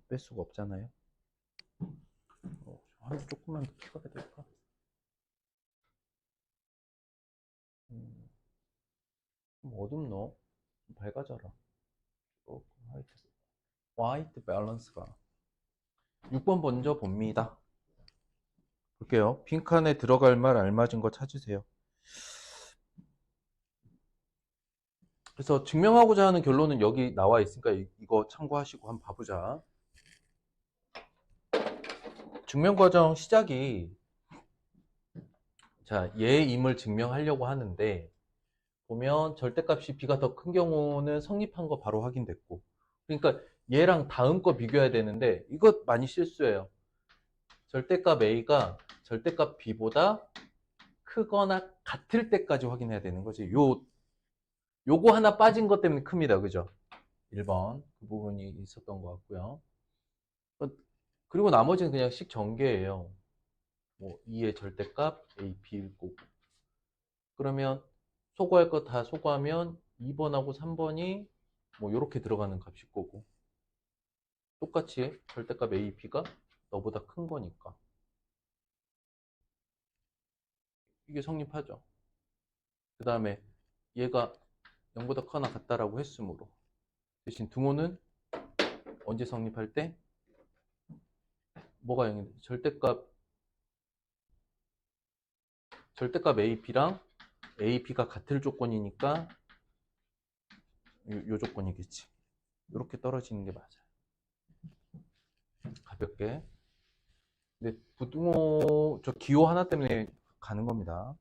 뺄 수가 없잖아요. 하늘 조금만 더 키워야 될까? 좀 어둡노? 좀 밝아져라. 조금 화이트 밸런스가 6번 먼저 봅니다. 볼게요. 빈칸에 들어갈 말 알맞은 거 찾으세요. 그래서 증명하고자 하는 결론은 여기 나와 있으니까 이거 참고하시고 한번 봐보자. 증명 과정 시작이 자, 얘의 임을 증명하려고 하는데 보면 절대값이 b가 더 큰 경우는 성립한 거 바로 확인됐고, 그러니까 얘랑 다음 거 비교해야 되는데 이거 많이 실수해요. 절대값 a가 절대값 b보다 크거나 같을 때까지 확인해야 되는 거지. 요거 하나 빠진 것 때문에 큽니다. 그죠? 1번 그 부분이 있었던 것 같고요. 그리고 나머지는 그냥 식 전개예요. 뭐 2의 절대값 a, b일 거고, 그러면 소거할 거 다 소거하면 2번하고 3번이 뭐 이렇게 들어가는 값일 거고, 똑같이 절대값 a, b가 너보다 큰 거니까 이게 성립하죠. 그 다음에 얘가 0보다 크거나 같다라고 했으므로 대신 등호는 언제 성립할 때 뭐가 0인데 절대값 a, b랑 a, b가 같을 조건이니까 요 조건이겠지. 이렇게 떨어지는 게 맞아요. 가볍게. 근데 부등호 저 기호 하나 때문에 가는 겁니다.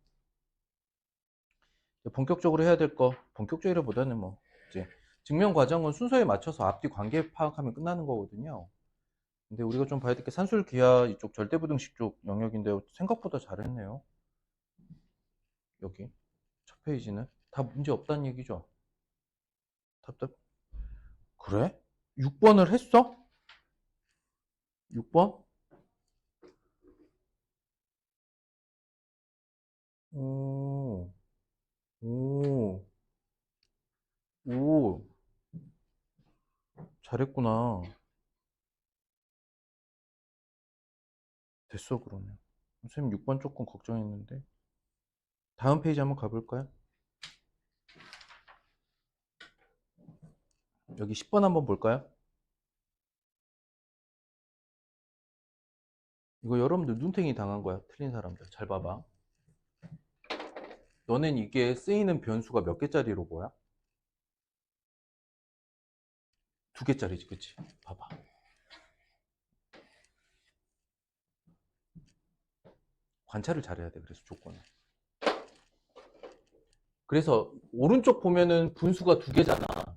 본격적으로 해야 될 거, 본격적이라보다는 뭐 이제 증명 과정은 순서에 맞춰서 앞뒤 관계 파악하면 끝나는 거거든요. 근데 우리가 좀 봐야 될 게 산술 기하 이쪽 절대부등식 쪽 영역인데 생각보다 잘했네요. 여기 첫 페이지는 다 문제 없다는 얘기죠. 답답. 그래? 6번을 했어? 6번? 오, 오, 오, 잘했구나. 됐어, 그러면. 선생님 6번 조금 걱정했는데. 다음 페이지 한번 가볼까요? 여기 10번 한번 볼까요? 이거 여러분들 눈탱이 당한 거야. 틀린 사람들. 잘 봐봐. 너넨 이게 쓰이는 변수가 몇 개짜리로 보여? 2개짜리지, 그치? 봐봐. 관찰을 잘해야 돼, 그래서 조건은. 그래서 오른쪽 보면은 분수가 2개잖아.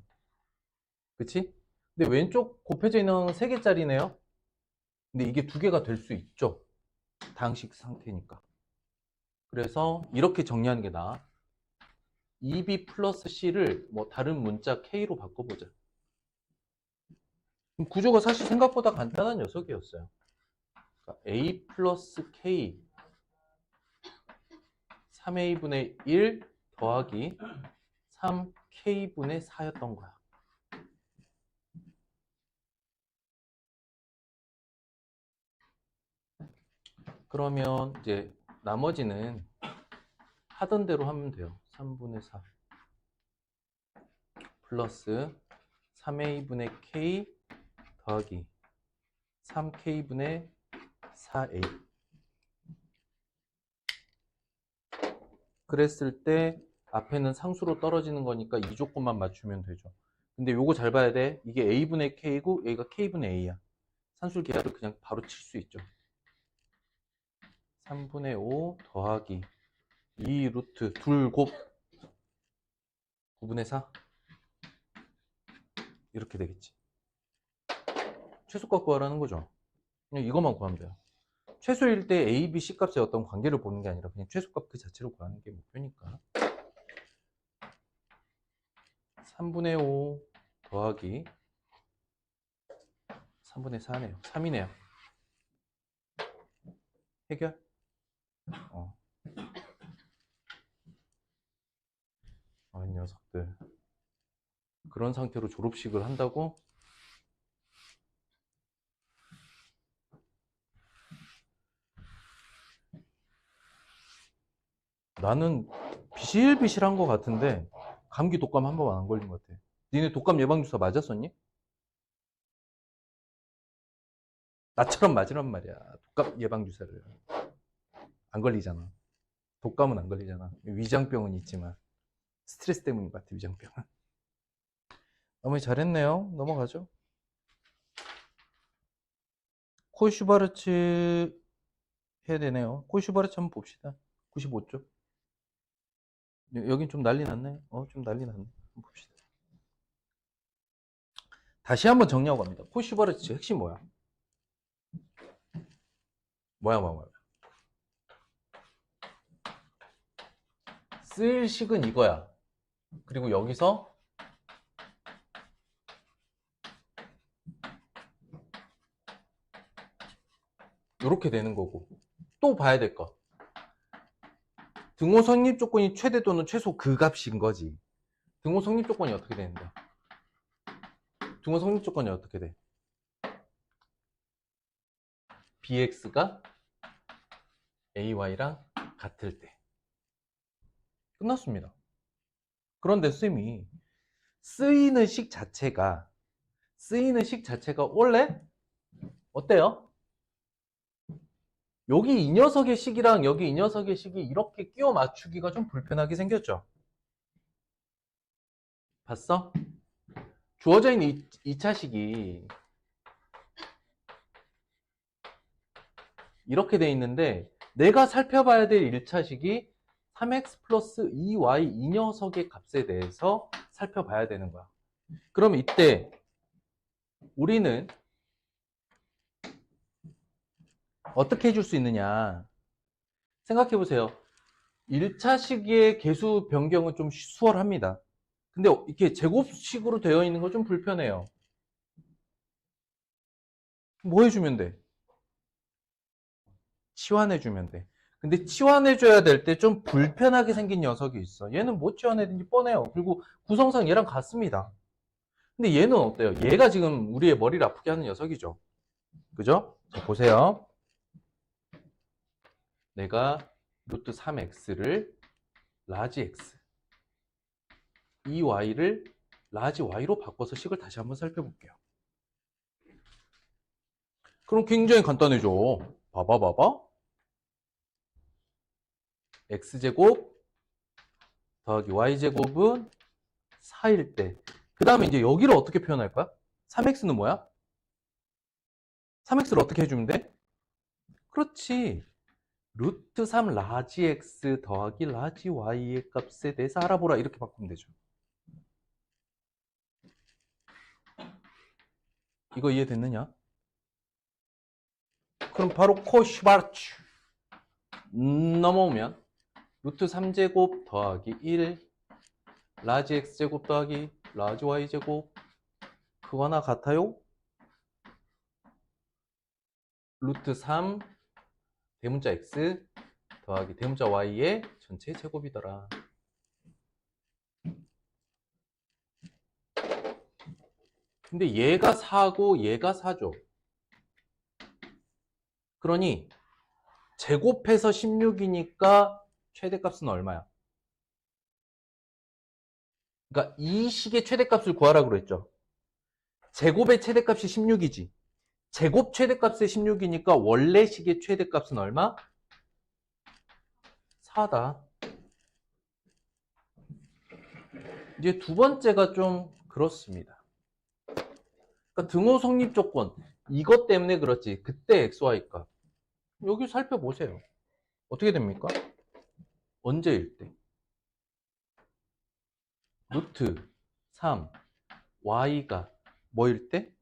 그치? 근데 왼쪽 곱해져 있는 건 3개짜리네요? 근데 이게 2개가 될 수 있죠. 당식 상태니까. 그래서 이렇게 정리하는 게 나아. 2b 플러스 c를 뭐 다른 문자 k로 바꿔보자. 구조가 사실 생각보다 간단한 녀석이었어요. 그러니까 a 플러스 k 3a분의 1 더하기 3k분의 4였던 거야. 그러면 이제 나머지는 하던 대로 하면 돼요. 3분의 4 플러스 3a분의 k 더하기 3k분의 4a. 그랬을 때 앞에는 상수로 떨어지는 거니까 이 조건만 맞추면 되죠. 근데 요거 잘 봐야 돼. 이게 a분의 k고 얘가 k분의 a야. 산술 계약을 그냥 바로 칠 수 있죠. 3분의 5 더하기 2 루트 둘곱 9분의 4 이렇게 되겠지. 최소값 구하라는 거죠. 그냥 이것만 구하면 돼요. 최소일 때 A, B, C 값의 어떤 관계를 보는 게 아니라 그냥 최소값 그 자체로 구하는 게 목표니까. 3분의 5 더하기 3분의 4네요. 3이네요. 해결? 어. 이 녀석들. 그런 상태로 졸업식을 한다고? 나는 비실비실한 것 같은데 감기 독감 한 번 안 걸린 것 같아. 니네 독감 예방주사 맞았었니? 나처럼 맞으란 말이야. 독감 예방주사를. 안 걸리잖아. 독감은 안 걸리잖아. 위장병은 있지만 스트레스 때문인 것 같아, 위장병은. 어머니 잘했네요. 넘어가죠. 코슈바르츠 해야 되네요. 코슈바르츠 한번 봅시다. 95쪽. 여긴 좀 난리 났네. 좀 난리 났네. 한번 봅시다. 다시 한번 정리하고 갑니다. 코슈바르츠 핵심 뭐야? 뭐야. 쓸 식은 이거야. 그리고 여기서 이렇게 되는 거고. 또 봐야 될 거. 등호 성립 조건이 최대 또는 최소 그 값인 거지. 등호 성립 조건이 어떻게 되는데? 등호 성립 조건이 어떻게 돼? bx가 ay랑 같을 때. 끝났습니다. 그런데 쌤이 쓰이는 식 자체가 원래 어때요? 여기 이 녀석의 식이랑 여기 이 녀석의 식이 이렇게 끼워 맞추기가 좀 불편하게 생겼죠? 봤어? 주어져 있는 2차식이 이렇게 돼 있는데 내가 살펴봐야 될 1차식이 3x 플러스 2y 이 녀석의 값에 대해서 살펴봐야 되는 거야. 그럼 이때 우리는 어떻게 해줄 수 있느냐? 생각해 보세요. 1차식의 개수 변경은 좀 수월합니다. 근데 이렇게 제곱식으로 되어 있는 거 좀 불편해요. 뭐 해주면 돼? 치환해주면 돼. 근데 치환해줘야 될 때 좀 불편하게 생긴 녀석이 있어. 얘는 못 치환해든지 뻔해요. 그리고 구성상 얘랑 같습니다. 근데 얘는 어때요? 얘가 지금 우리의 머리를 아프게 하는 녀석이죠. 그죠? 자, 보세요. 내가 루트 3x를 라지 x, 이 y를 라지 y로 바꿔서 식을 다시 한번 살펴볼게요. 그럼 굉장히 간단해져. 봐봐. x제곱 더하기 y제곱은 4일 때. 그 다음에 이제 여기를 어떻게 표현할 거야? 3x는 뭐야? 3x를 어떻게 해주면 돼? 그렇지. 루트 3 라지 x 더하기 라지 y의 값에 대해서 알아보라. 이렇게 바꾸면 되죠. 이거 이해됐느냐? 그럼 바로 코슈바르츠 넘어오면 루트 3제곱 더하기 1 라지 x제곱 더하기 라지 y제곱 그거나 같아요? 루트 3 대문자 x 더하기 대문자 y의 전체 제곱이더라. 근데 얘가 4고 얘가 4죠. 그러니 제곱해서 16이니까 최대값은 얼마야? 그러니까 이 식의 최대값을 구하라고 그랬죠. 제곱의 최대값이 16이지. 제곱 최대값이 16이니까 원래 식의 최대값은 얼마? 4다. 이제 두 번째가 좀 그렇습니다. 그러니까 등호 성립 조건 이것 때문에 그렇지. 그때 XY 값 여기 살펴보세요. 어떻게 됩니까? 언제일 때? 루트 3 y가 뭐일 때?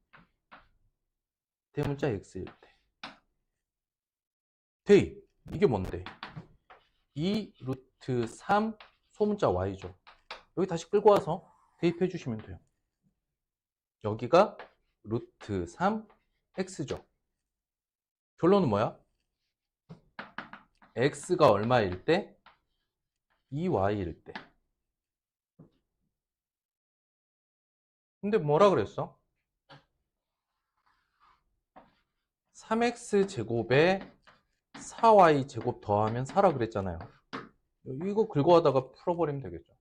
대문자 x일 때. 대입 이게 뭔데? 2 루트 3 소문자 y죠. 여기 다시 끌고 와서 대입해 주시면 돼요. 여기가 루트 3 x죠. 결론은 뭐야? x가 얼마일 때? 2y일 때. 근데 뭐라 그랬어? 3x 제곱에 4y 제곱 더하면 4라 그랬잖아요. 이거 긁어하다가 풀어버리면 되겠죠.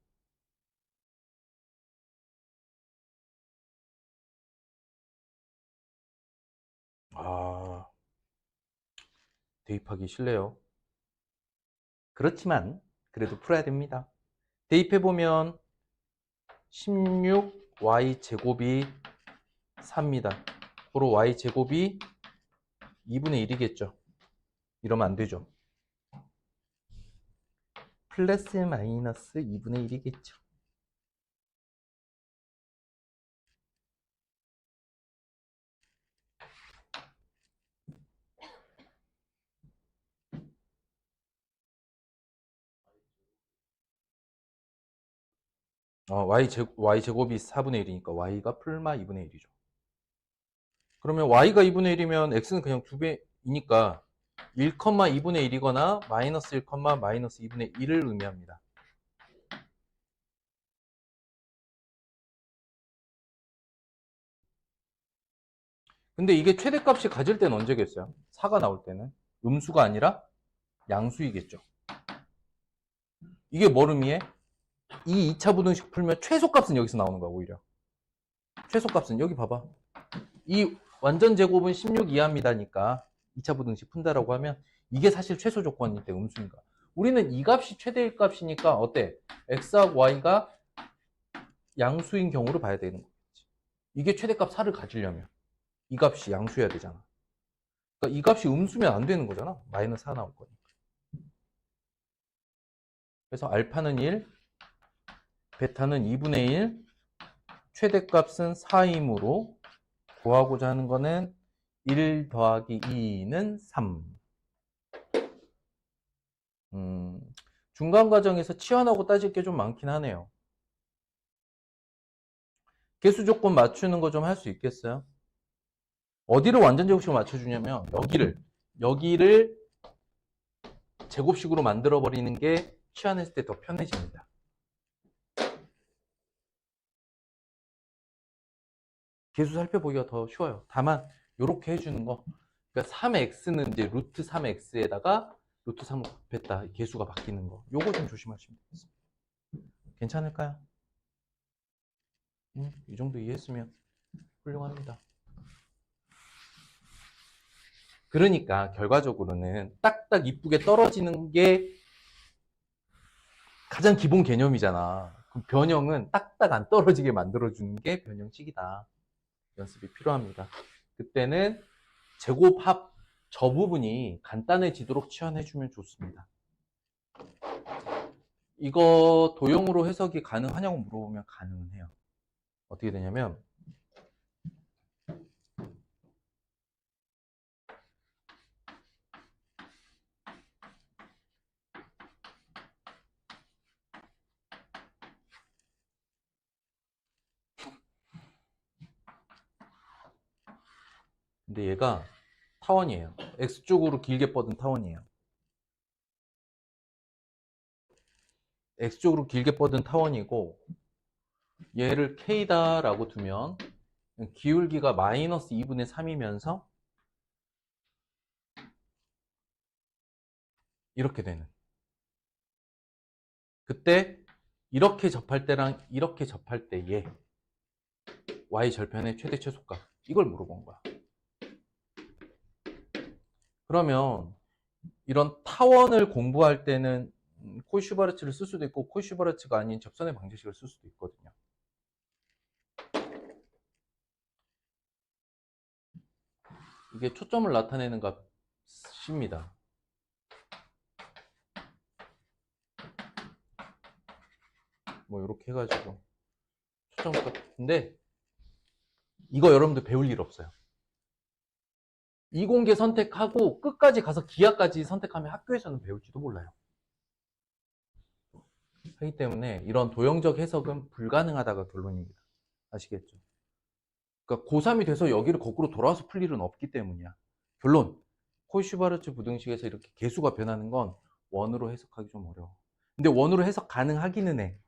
아, 대입하기 싫네요. 그렇지만 그래도 풀어야 됩니다. 대입해보면 16y제곱이 4입니다. 고로 y제곱이 2분의 1이겠죠. 이러면 안 되죠. 플러스 마이너스 2분의 1이겠죠. y제곱이 4분의 1이니까 y가 풀마 2분의 1이죠. 그러면 y가 2분의 1이면 x는 그냥 2배이니까 1,2분의 1이거나 마이너스 1, 마이너스 2분의 1을 의미합니다. 근데 이게 최대값이 가질 때는 언제겠어요? 4가 나올 때는 음수가 아니라 양수이겠죠. 이게 뭘 의미해? 이 2차 부등식 풀면 최소값은 여기서 나오는 거야, 오히려. 최소값은 여기 봐봐. 이 완전 제곱은 16 이하입니다니까 2차 부등식 푼다라고 하면 이게 사실 최소 조건일 때 음수인가. 우리는 이 값이 최대일 값이니까 어때? x하고 y가 양수인 경우를 봐야 되는 거겠지. 이게 최대값 4를 가지려면 이 값이 양수여야 되잖아. 그러니까 이 값이 음수면 안 되는 거잖아. 마이너스 4 나올 거니까. 그래서 알파는 1, 베타는 2분의 1, 최대값은 4이므로 구하고자 하는 거는 1 더하기 2는 3. 중간 과정에서 치환하고 따질 게 좀 많긴 하네요. 개수 조건 맞추는 거 좀 할 수 있겠어요? 어디를 완전 제곱식으로 맞춰주냐면 여기를 제곱식으로 만들어 버리는 게 치환했을 때 더 편해집니다. 개수 살펴보기가 더 쉬워요. 다만 이렇게 해주는 거, 그러니까 3x는 이제 루트 3x에다가 루트 3을 곱했다, 개수가 바뀌는 거, 요거 좀 조심하시면 되겠습니다. 괜찮을까요? 이 정도 이해했으면 훌륭합니다. 그러니까 결과적으로는 딱딱 이쁘게 떨어지는 게 가장 기본 개념이잖아. 그럼 변형은 딱딱 안 떨어지게 만들어주는 게 변형식이다. 연습이 필요합니다. 그때는 제곱합 저 부분이 간단해지도록 치환해주면 좋습니다. 이거 도형으로 해석이 가능하냐고 물어보면 가능은 해요. 어떻게 되냐면 근데 얘가 타원이에요. X쪽으로 길게 뻗은 타원이에요. X쪽으로 길게 뻗은 타원이고 얘를 K다라고 두면 기울기가 마이너스 2분의 3이면서 이렇게 되는. 그때 이렇게 접할 때랑 이렇게 접할 때의 Y절편의 최대 최소값, 이걸 물어본 거야. 그러면 이런 타원을 공부할 때는 코이슈바르츠를 쓸 수도 있고 코이슈바르츠가 아닌 접선의 방정식을 쓸 수도 있거든요. 이게 초점을 나타내는 값입니다. 뭐 이렇게 해가지고 초점값인데 이거 여러분들 배울 일 없어요. 이공계 선택하고 끝까지 가서 기하까지 선택하면 학교에서는 배울지도 몰라요. 하기 때문에 이런 도형적 해석은 불가능하다가 결론입니다. 아시겠죠? 그러니까 고3이 돼서 여기를 거꾸로 돌아와서 풀 일은 없기 때문이야. 결론, 코이슈바르츠 부등식에서 이렇게 개수가 변하는 건 원으로 해석하기 좀 어려워. 근데 원으로 해석 가능하기는 해.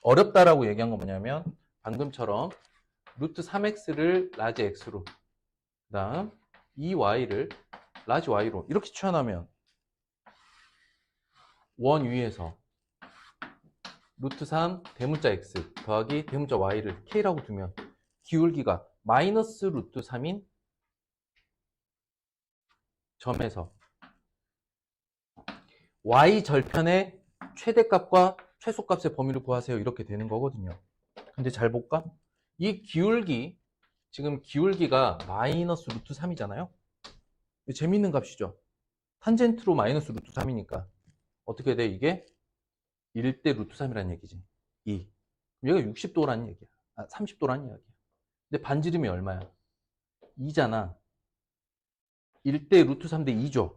어렵다라고 얘기한 건 뭐냐면 방금처럼 루트 3x를 라지 x로, 그 다음 2y를 라지 y로 이렇게 치환하면 원 위에서 루트 3 대문자 x 더하기 대문자 y를 k라고 두면 기울기가 마이너스 루트 3인 점에서 y 절편의 최대값과 최소값의 범위를 구하세요. 이렇게 되는 거거든요. 근데 잘 볼까? 이 기울기, 지금 기울기가 마이너스 루트 3이잖아요. 재밌는 값이죠. 탄젠트로 마이너스 루트 3이니까 어떻게 돼? 이게 1대 루트 3이라는 얘기지. 2. 얘가 60도라는 얘기야. 30도라는 이야기야. 근데 반지름이 얼마야? 2잖아. 1대 루트 3대 2죠.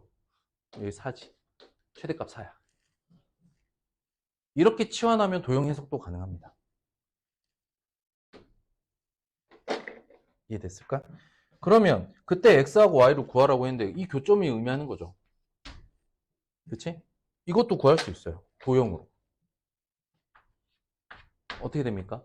여기 4지. 최대값 4야. 이렇게 치환하면 도형 해석도 가능합니다. 이해됐을까? 그러면 그때 x하고 y를 구하라고 했는데 이 교점이 의미하는 거죠. 그치? 이것도 구할 수 있어요. 도형으로. 어떻게 됩니까?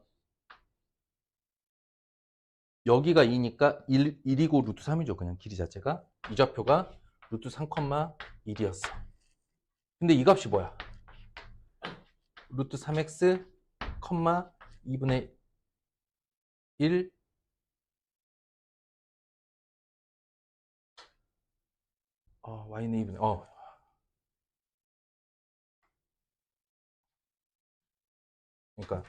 여기가 2니까 1이고 루트 3이죠. 그냥 길이 자체가. 이 좌표가 루트 3,1이었어. 근데 이 값이 뭐야? 루트 3x, 2분의 1 y는 2분의 그러니까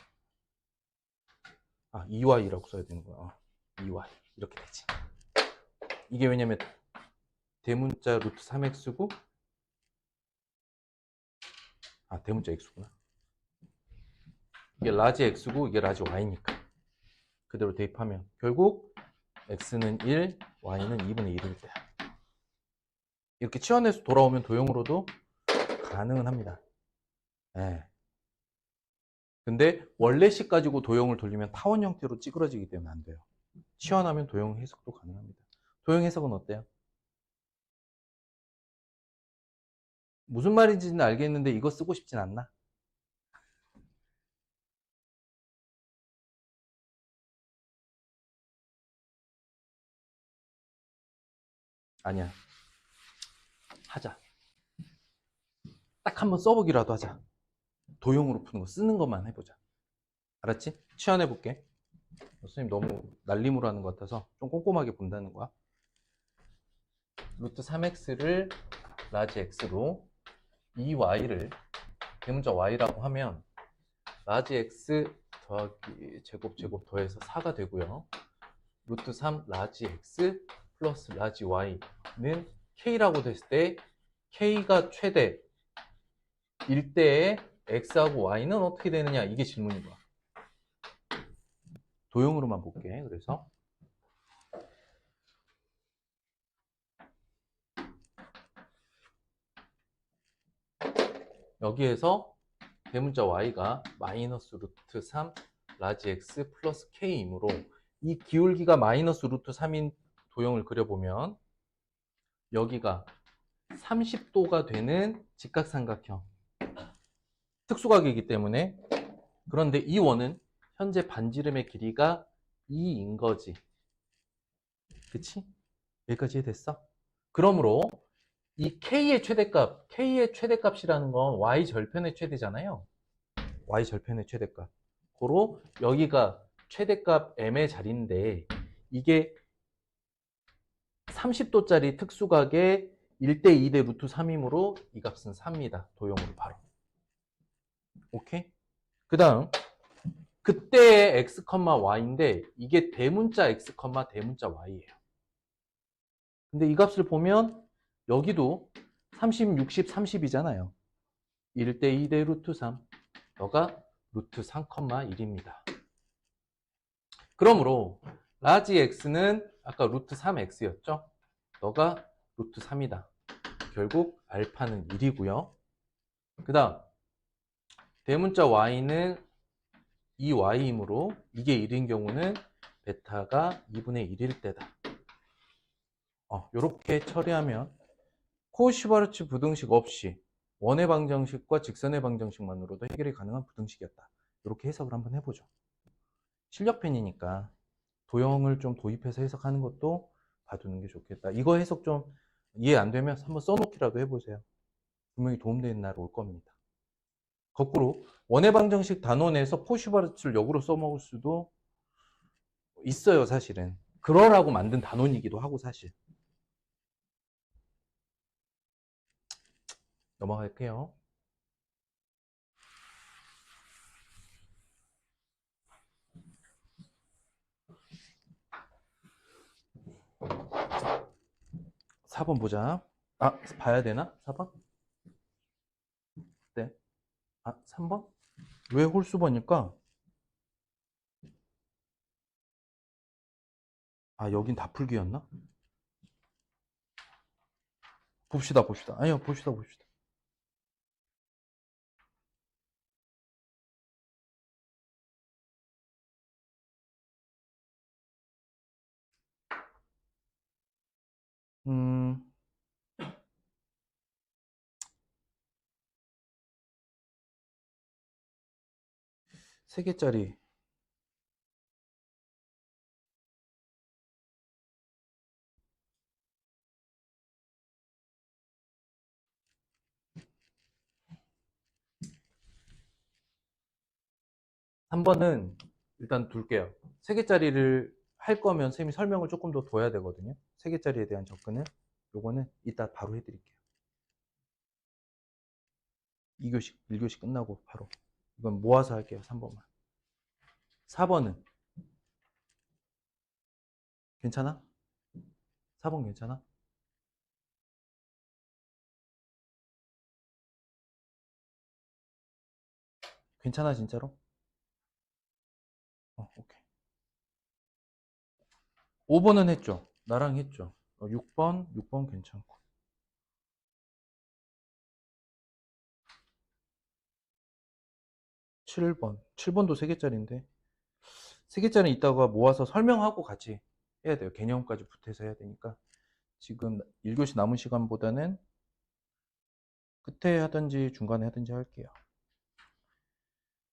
2y라고 써야 되는 거야. 2y 이렇게 되지. 이게 왜냐면 대문자 루트 3x고 대문자 x구나. 이게 라지 x고 이게 라지 y니까 그대로 대입하면 결국 x는 1, y는 2분의 1일 때야. 이렇게 치환해서 돌아오면 도형으로도 가능은 합니다. 네. 근데 원래식 가지고 도형을 돌리면 타원 형태로 찌그러지기 때문에 안 돼요. 치환하면 도형 해석도 가능합니다. 도형 해석은 어때요? 무슨 말인지는 알겠는데 이거 쓰고 싶진 않나? 아니야. 하자. 딱 한번 써보기라도 하자. 도형으로 푸는 거 쓰는 것만 해보자. 알았지? 치환해볼게. 선생님 너무 날림으로 하는 것 같아서 좀 꼼꼼하게 본다는 거야. 루트 3x를 라지 x로 2y를 대문자 y라고 하면 라지 x 더하기 제곱 더해서 4가 되고요. 루트 3 라지 x 플러스 라지 y는 k라고 됐을 때 k가 최대 1대의 x하고 y는 어떻게 되느냐, 이게 질문인 거야. 도형으로만 볼게. 그래서 여기에서 대문자 y가 마이너스 루트 3 라지 x 플러스 k이므로 이 기울기가 마이너스 루트 3인 도형을 그려보면 여기가 30도가 되는 직각삼각형 특수각이기 때문에, 그런데 이 원은 현재 반지름의 길이가 2인 거지. 그치? 여기까지 이해됐어? 그러므로 이 k의 최대값이라는 건 y 절편의 최대잖아요. y 절편의 최대값. 고로 여기가 최대값 m의 자리인데 이게 30도짜리 특수각의 1대 2대 루트 3이므로 이 값은 4입니다. 도형으로 바로. 오케이? 그 다음 그때의 x, y인데 이게 대문자 x, 대문자 y예요. 근데 이 값을 보면 여기도 30, 60, 30이잖아요. 1대 2대 루트 3. 너가 루트 3,1입니다. 그러므로 라지 x는 아까 루트 3x였죠? 너가 루트 3이다. 결국 알파는 1이고요. 그 다음 대문자 y는 2y이므로 이게 1인 경우는 베타가 2분의 1일 때다. 이렇게 처리하면 코시바르츠 부등식 없이 원의 방정식과 직선의 방정식만으로도 해결이 가능한 부등식이었다. 이렇게 해석을 한번 해보죠. 실력편이니까 도형을 좀 도입해서 해석하는 것도 봐두는 게 좋겠다. 이거 해석 좀 이해 안 되면 한번 써놓기라도 해보세요. 분명히 도움되는 날 올 겁니다. 거꾸로 원의 방정식 단원에서 포슈바르츠를 역으로 써먹을 수도 있어요, 사실은. 그러라고 만든 단원이기도 하고, 사실. 넘어갈게요. 자, 4번 보자. 아, 봐야 되나? 4번? 네. 아, 3번? 왜 홀수번일까? 아, 여긴 다 풀기였나? 봅시다, 봅시다. 아니요, 봅시다, 봅시다. 음, 3개짜리. 3번은 일단 둘게요. 3개짜리를 할 거면 쌤이 설명을 조금 더 둬야 되거든요. 3개짜리에 대한 접근은. 요거는 이따 바로 해드릴게요. 2교시, 1교시 끝나고 바로. 이건 모아서 할게요, 3번만. 4번은 괜찮아? 4번 괜찮아? 괜찮아, 진짜로? 오케이. 5번은 했죠? 나랑 했죠? 6번 괜찮고. 7번도 3개짜리인데. 3개짜리 이따가 모아서 설명하고 같이 해야 돼요. 개념까지 붙여서 해야 되니까. 지금 1교시 남은 시간보다는 끝에 하든지 중간에 하든지 할게요.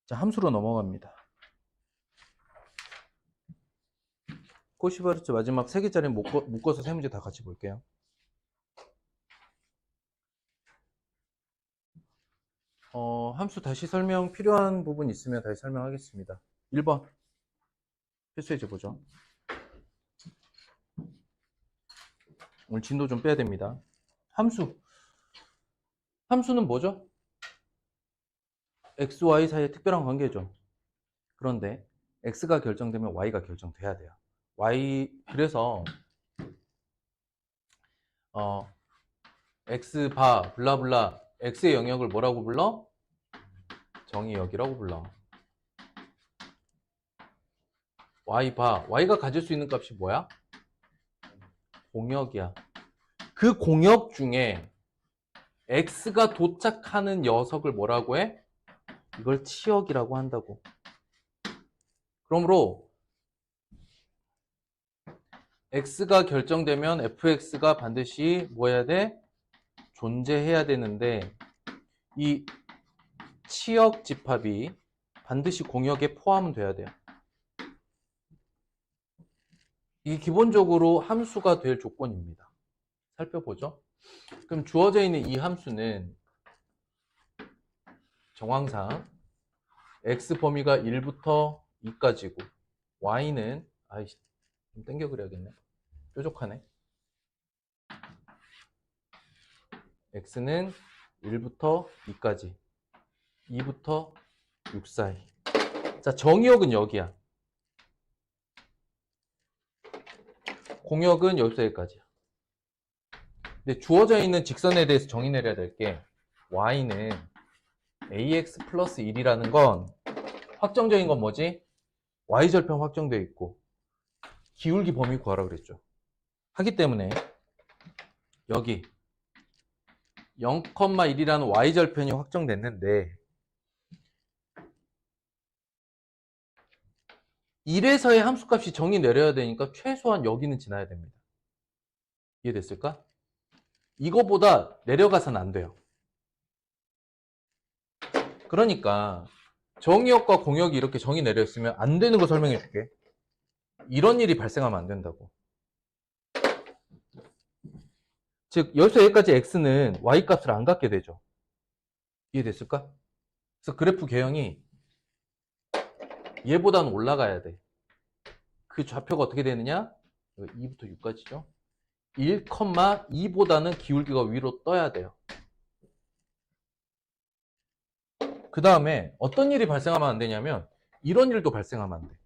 자, 함수로 넘어갑니다. 코시바르츠 마지막 3개짜리 묶어서 3문제 다 같이 볼게요. 함수 다시 설명 필요한 부분 있으면 다시 설명하겠습니다. 1번 필수예제 보죠. 오늘 진도 좀 빼야 됩니다. 함수는 뭐죠? x, y 사이의 특별한 관계죠. 그런데 x가 결정되면 y가 결정돼야 돼요. 그래서 x 바 블라블라 x의 영역을 뭐라고 불러? 정의역이라고 불러. y 바 y가 가질 수 있는 값이 뭐야? 공역이야. 그 공역 중에 x가 도착하는 녀석을 뭐라고 해? 이걸 치역이라고 한다고. 그러므로 x가 결정되면 fx가 반드시 뭐 해야 돼? 존재해야 되는데 이 치역 집합이 반드시 공역에 포함은 돼야 돼요. 이게 기본적으로 함수가 될 조건입니다. 살펴보죠. 그럼 주어져 있는 이 함수는 정황상 x 범위가 1부터 2까지고 y는 좀 땡겨 그려야겠네. 뾰족하네. x는 1부터 2까지 2부터 6 사이. 자, 정의역은 여기야. 공역은 여기서 여기까지야. 근데 주어져 있는 직선에 대해서 정의 내려야 될 게 y는 ax 플러스 1이라는 건 확정적인 건 뭐지? y절편 확정되어 있고 기울기 범위 구하라 그랬죠. 하기 때문에 여기 0,1이라는 y절편이 확정됐는데 1에서의 함수값이 정의 내려야 되니까 최소한 여기는 지나야 됩니다. 이해됐을까? 이거보다 내려가서는 안 돼요. 그러니까 정의역과 공역이 이렇게 정의 내렸으면 안 되는 거 설명해 줄게. 이런 일이 발생하면 안 된다고. 즉 여기서 여기까지 x는 y 값을 안 갖게 되죠. 이해됐을까? 그래서 그래프 개형이 얘보다는 올라가야 돼. 그 좌표가 어떻게 되느냐? 2부터 6까지죠. 1,2보다는 기울기가 위로 떠야 돼요. 그 다음에 어떤 일이 발생하면 안 되냐면 이런 일도 발생하면 안 돼.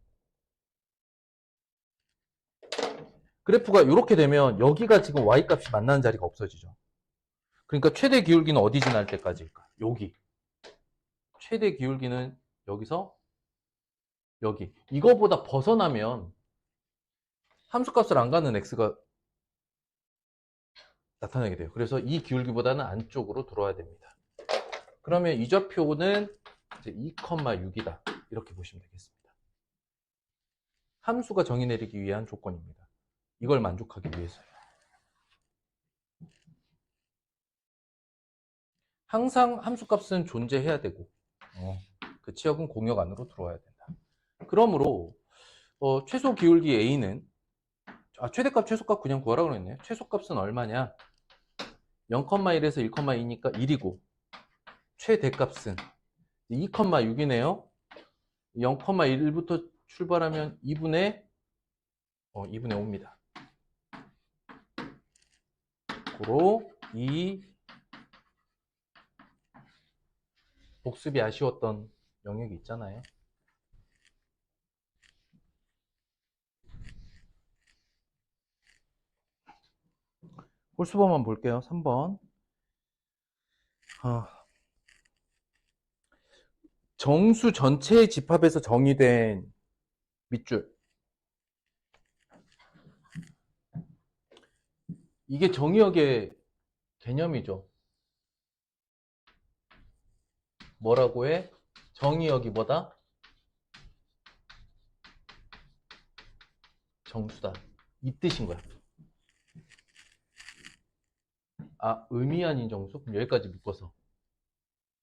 그래프가 이렇게 되면 여기가 지금 y값이 만나는 자리가 없어지죠. 그러니까 최대 기울기는 어디 지날 때까지일까? 여기. 최대 기울기는 여기서 여기. 이거보다 벗어나면 함수값을 안 가는 x가 나타나게 돼요. 그래서 이 기울기보다는 안쪽으로 들어와야 됩니다. 그러면 이 좌표는 이제 2,6이다. 이렇게 보시면 되겠습니다. 함수가 정의 내리기 위한 조건입니다. 이걸 만족하기 위해서요. 항상 함수값은 존재해야 되고 그 치역은 공역 안으로 들어와야 된다. 그러므로 최소 기울기 A는 최대값 최소값 그냥 구하라고 그랬네요. 최소값은 얼마냐? 0,1에서 1,2니까 1이고 최대값은 2,6이네요. 0,1부터 출발하면 2분의 5입니다. 고로 이 복습이 아쉬웠던 영역이 있잖아요. 홀수범만 볼게요. 3번. 정수 전체의 집합에서 정의된 밑줄. 이게 정의역의 개념이죠. 뭐라고 해? 정의역이 뭐다? 정수다. 이 뜻인 거야. 의미 아닌 정수? 그럼 여기까지 묶어서.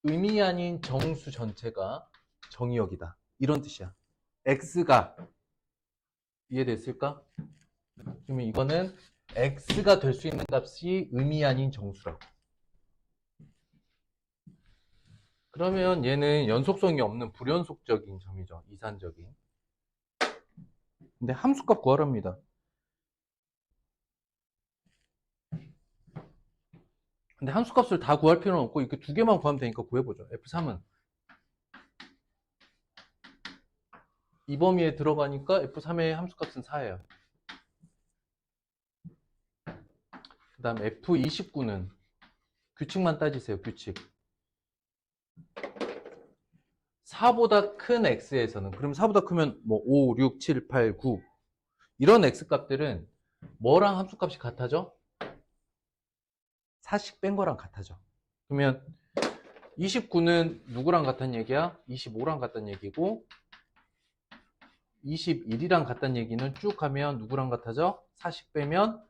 의미 아닌 정수 전체가 정의역이다. 이런 뜻이야. x가 이해됐을까? 그러면 이거는 x가 될 수 있는 값이 의미 아닌 정수라고. 그러면 얘는 연속성이 없는 불연속적인 점이죠. 이산적인. 근데 함수값 구하랍니다. 근데 함수값을 다 구할 필요는 없고 이렇게 두 개만 구하면 되니까 구해보죠. F3은 이 범위에 들어가니까 F3의 함수값은 4예요. 그 다음 F29는 규칙만 따지세요. 규칙. 4보다 큰 x에서는, 그럼 4보다 크면 뭐 5, 6, 7, 8, 9 이런 x값들은 뭐랑 함수값이 같아져? 4씩 뺀 거랑 같아져. 그러면 29는 누구랑 같다는 얘기야? 25랑 같다는 얘기고 21이랑 같다는 얘기는 쭉 하면 누구랑 같아져? 4씩 빼면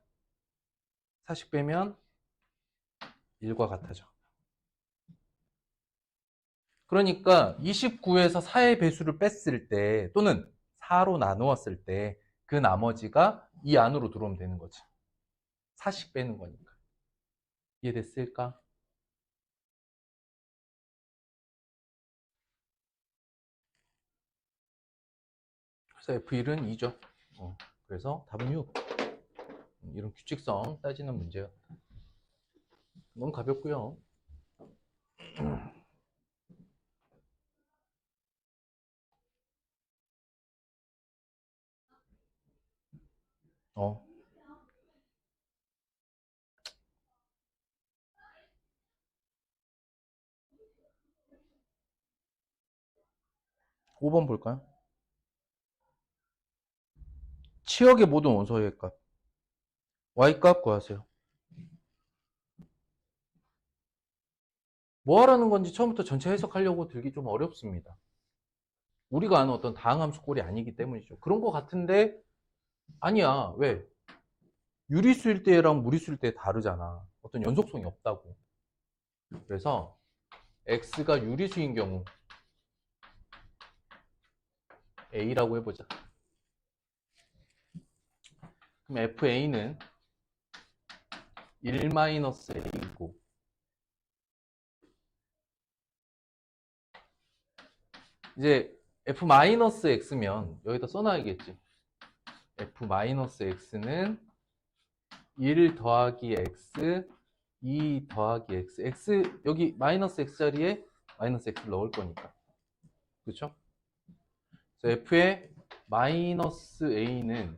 1과 같아져. 그러니까 29에서 4의 배수를 뺐을 때 또는 4로 나누었을 때 그 나머지가 이 안으로 들어오면 되는 거지. 4씩 빼는 거니까. 이해됐을까? 그래서 F1은 2죠. 그래서 답은 6. 이런 규칙성 따지는 문제요. 너무 가볍고요. 어. 5번 볼까요? 치역의 모든 원소의 값. Y값 구하세요. 뭐 하라는 건지 처음부터 전체 해석하려고 들기 좀 어렵습니다. 우리가 아는 어떤 다항함수 꼴이 아니기 때문이죠. 그런 거 같은데 아니야. 왜? 유리수일 때랑 무리수일 때 다르잖아. 어떤 연속성이 없다고. 그래서 X가 유리수인 경우 A라고 해보자. 그럼 FA는 1-A이고 이제 f-x면 여기다 써놔야겠지. f-x는 1 더하기 x, 2 더하기 x. x 여기 마이너스 x 자리에 마이너스 x를 넣을 거니까. 그렇죠? 그래서 f의 마이너스 a는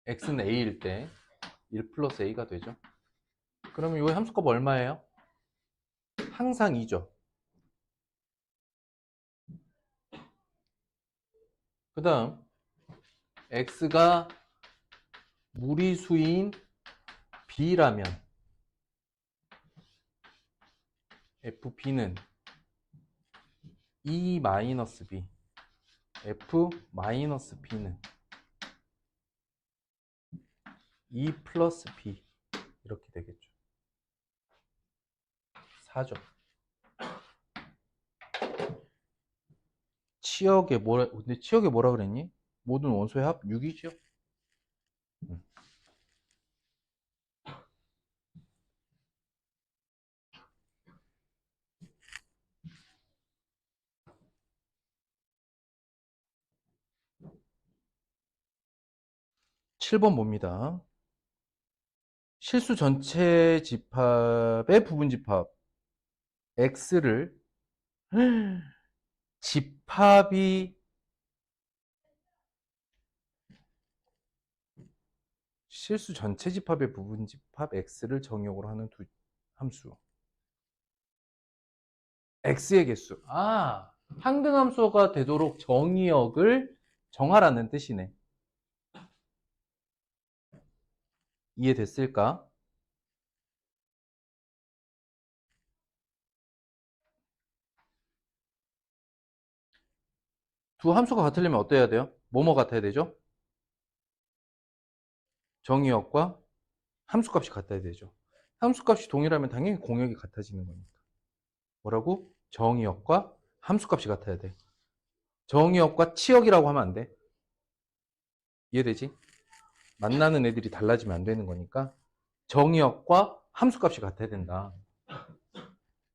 x는 a일 때 1 플러스 a가 되죠. 그러면 이 함수값 얼마예요? 항상 2죠. 그 다음 x가 무리수인 b라면 fb는 e 마이너스 b, f 마이너스 b는 e 플러스 b 이렇게 되겠죠. 4죠. 치역에 근데 치역에 뭐라 그랬니? 모든 원소의 합 6이죠? 7번 봅니다. 실수 전체 집합의 부분 집합 x를 집합이 실수 전체 집합의 부분 집합 x를 정의역으로 하는 두 함수. x의 개수. 항등함수가 되도록 정의역을 정하라는 뜻이네. 이해됐을까? 두 함수가 같으려면 어때야 돼요? 뭐뭐 같아야 되죠? 정의역과 함수값이 같아야 되죠. 함수값이 동일하면 당연히 공역이 같아지는 거니까. 뭐라고? 정의역과 함수값이 같아야 돼. 정의역과 치역이라고 하면 안 돼. 이해되지? 만나는 애들이 달라지면 안 되는 거니까 정의역과 함수값이 같아야 된다.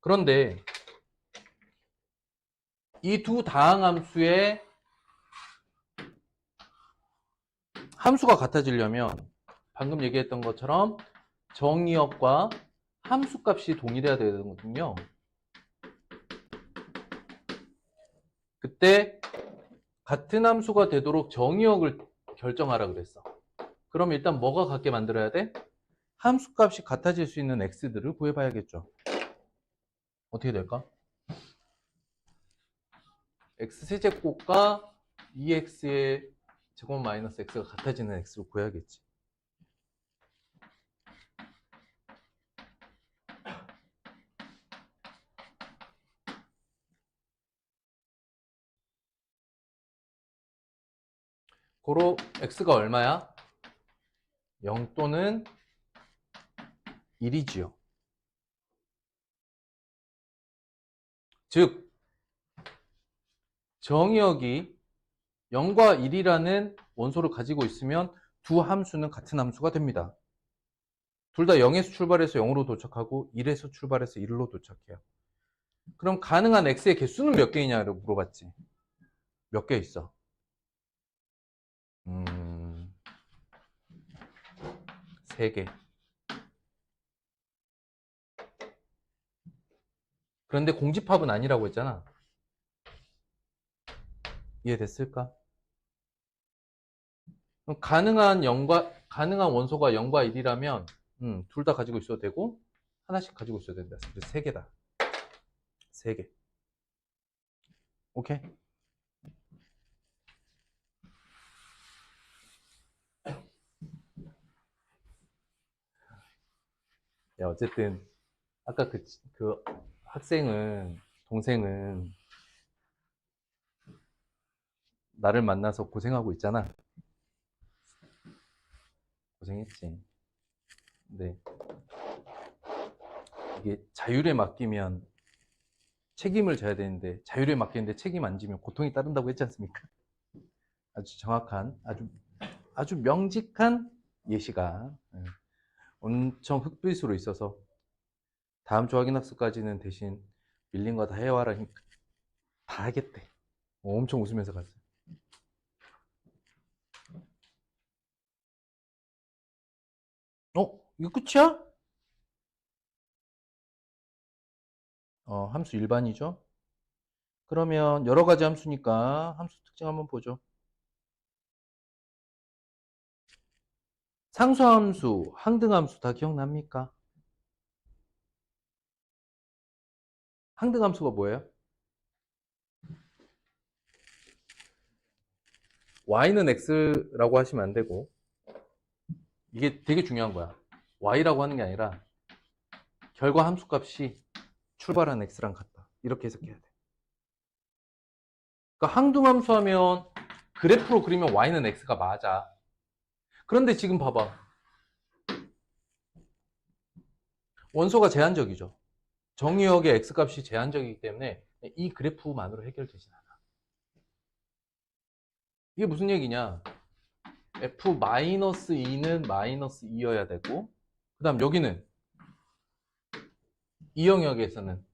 그런데 이 두 다항함수의 함수가 같아지려면 방금 얘기했던 것처럼 정의역과 함수값이 동일해야 되거든요. 그때 같은 함수가 되도록 정의역을 결정하라 그랬어. 그럼 일단 뭐가 같게 만들어야 돼? 함수값이 같아질 수 있는 x들을 구해봐야겠죠. 어떻게 될까? x 세제곱과 2x의 제곱 마이너스 x가 같아지는 x를 구해야겠지. 고로 x가 얼마야? 0 또는 1이지요. 즉 정의역이 0과 1이라는 원소를 가지고 있으면 두 함수는 같은 함수가 됩니다. 둘 다 0에서 출발해서 0으로 도착하고 1에서 출발해서 1로 도착해요. 그럼 가능한 x의 개수는 몇 개이냐고 물어봤지. 몇 개 있어? 3개. 그런데 공집합은 아니라고 했잖아. 이해됐을까? 그럼 가능한 원소가 0과 1이라면 둘 다 가지고 있어도 되고 하나씩 가지고 있어야 된다. 그래서 3개다. 3개. 오케이? 야, 어쨌든 아까 그 동생은 나를 만나서 고생하고 있잖아. 고생했지. 근데 이게 자율에 맡기면 책임을 져야 되는데 자율에 맡기는데 책임 안 지면 고통이 따른다고 했지 않습니까? 아주 정확한, 아주 명직한 예시가 엄청 흑빛으로 있어서 다음 주 확인학습까지는 대신 밀린 거 다 해와라니까 다 하겠대. 엄청 웃으면서 갔어요. 이거 끝이야? 함수 일반이죠. 그러면 여러 가지 함수니까 함수 특징 한번 보죠. 상수함수, 항등함수 다 기억납니까? 항등함수가 뭐예요? y는 x라고 하시면 안 되고, 이게 되게 중요한 거야. y라고 하는 게 아니라 결과 함수값이 출발한 x랑 같다. 이렇게 해석해야 돼. 그러니까 항등함수 하면 그래프로 그리면 y는 x가 맞아. 그런데 지금 봐봐. 원소가 제한적이죠. 정의역의 x값이 제한적이기 때문에 이 그래프만으로 해결되진 않아. 이게 무슨 얘기냐? f-2는 마이너스 2여야 되고, 그 다음 여기는 이 영역에서는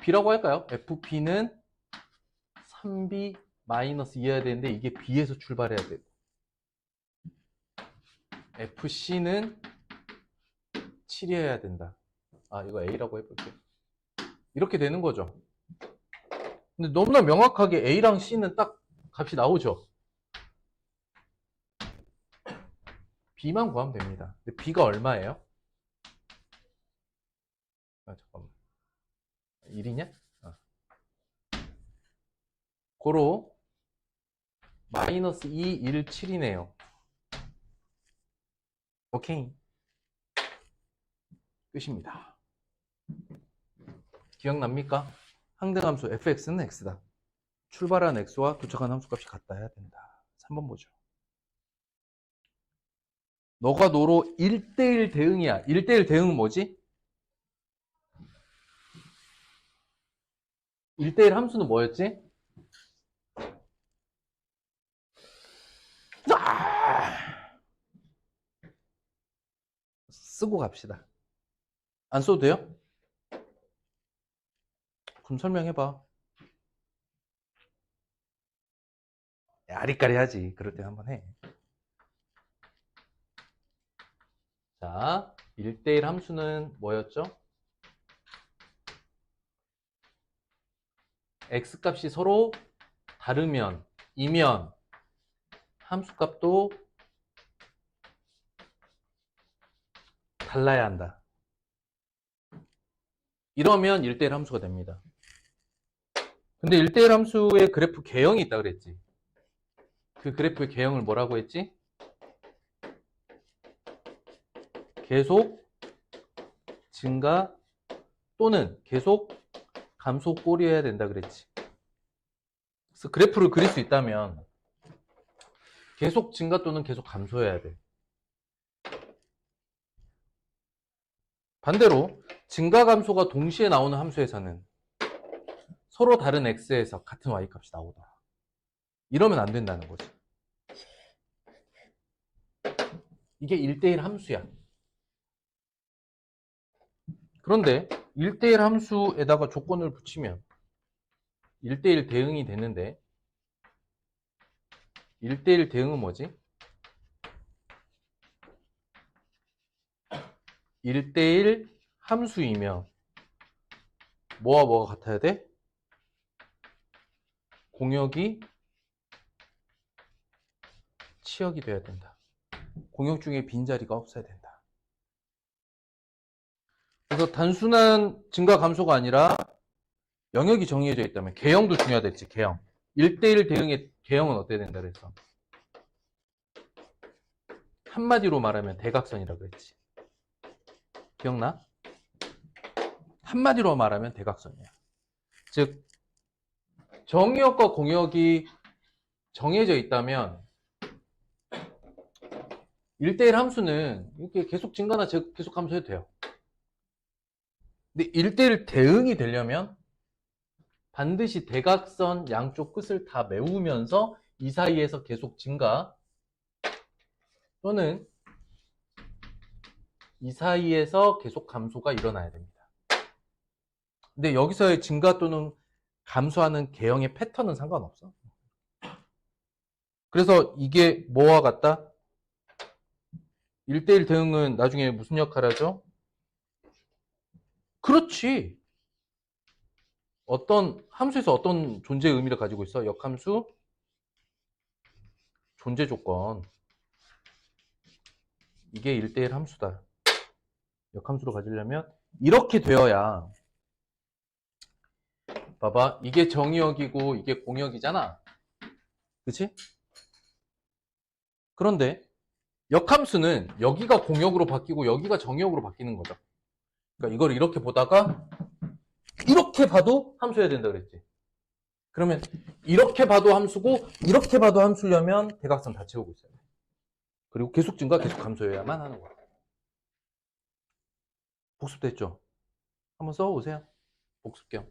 b라고 할까요? fp는 3b 마이너스 2여야 되는데 이게 b에서 출발해야 되고, fc는 7이어야 된다. 이거 a라고 해볼게요. 이렇게 되는 거죠. 근데 너무나 명확하게 a랑 c는 딱 값이 나오죠. b만 구하면 됩니다. 근데 b가 얼마예요? 잠깐만. 1이냐? 고로 마이너스 2, 1, 7이네요. 오케이. 끝입니다. 기억납니까? 항등함수 fx는 x다. 출발한 x와 도착한 함수값이 같다 해야 된다. 3번 보죠. 너가 너로 1대1 대응이야. 1대1 대응은 뭐지? 1대1 함수는 뭐였지? 쓰고 갑시다. 안 써도 돼요? 그럼 설명해봐. 아리까리 하지. 그럴 때 한번 해. 자, 1대1 함수는 뭐였죠? x값이 서로 다르면, 이면 함수값도 달라야 한다. 이러면 1대1 함수가 됩니다. 근데 1대1 함수의 그래프 개형이 있다 그랬지. 그 그래프의 개형을 뭐라고 했지? 계속 증가 또는 계속 감소 꼴이어야 된다 그랬지. 그래서 그래프를 그릴 수 있다면 계속 증가 또는 계속 감소해야 돼. 반대로 증가 감소가 동시에 나오는 함수에서는 서로 다른 x에서 같은 y 값이 나오더라. 이러면 안 된다는 거지. 이게 1대1 함수야. 그런데 1대1 함수에다가 조건을 붙이면 1대1 대응이 되는데 1대1 대응은 뭐지? 1대1 함수이며 뭐와 뭐가 같아야 돼? 공역이 치역이 돼야 된다. 공역 중에 빈자리가 없어야 된다. 그래서 단순한 증가 감소가 아니라 영역이 정해져 있다면 개형도 중요하겠지. 개형. 1대1 대응의 개형은 어때야 된다 그래서 한마디로 말하면 대각선이라고 그랬지. 기억나? 한마디로 말하면 대각선이야. 즉 정역과 공역이 정해져 있다면 1대1 함수는 이렇게 계속 증가나 계속 감소해도 돼요. 근데 1대1 대응이 되려면 반드시 대각선 양쪽 끝을 다 메우면서 이 사이에서 계속 증가 또는 이 사이에서 계속 감소가 일어나야 됩니다. 근데 여기서의 증가 또는 감소하는 개형의 패턴은 상관없어. 그래서 이게 뭐와 같다? 1대1 대응은 나중에 무슨 역할을 하죠? 그렇지. 어떤 함수에서 어떤 존재의 의미를 가지고 있어? 역함수, 존재 조건. 이게 1대1 함수다. 역함수로 가지려면 이렇게 되어야, 봐봐, 이게 정의역이고 이게 공역이잖아. 그치? 그런데 역함수는 여기가 공역으로 바뀌고 여기가 정의역으로 바뀌는 거죠. 그러니까 이걸 이렇게 보다가 이렇게 봐도 함수여야 된다 그랬지. 그러면 이렇게 봐도 함수고 이렇게 봐도 함수려면 대각선 다 채우고 있어야 돼. 그리고 계속 증가, 계속 감소여야만 하는 거야. 복습됐죠? 한번 써보세요. 복습경.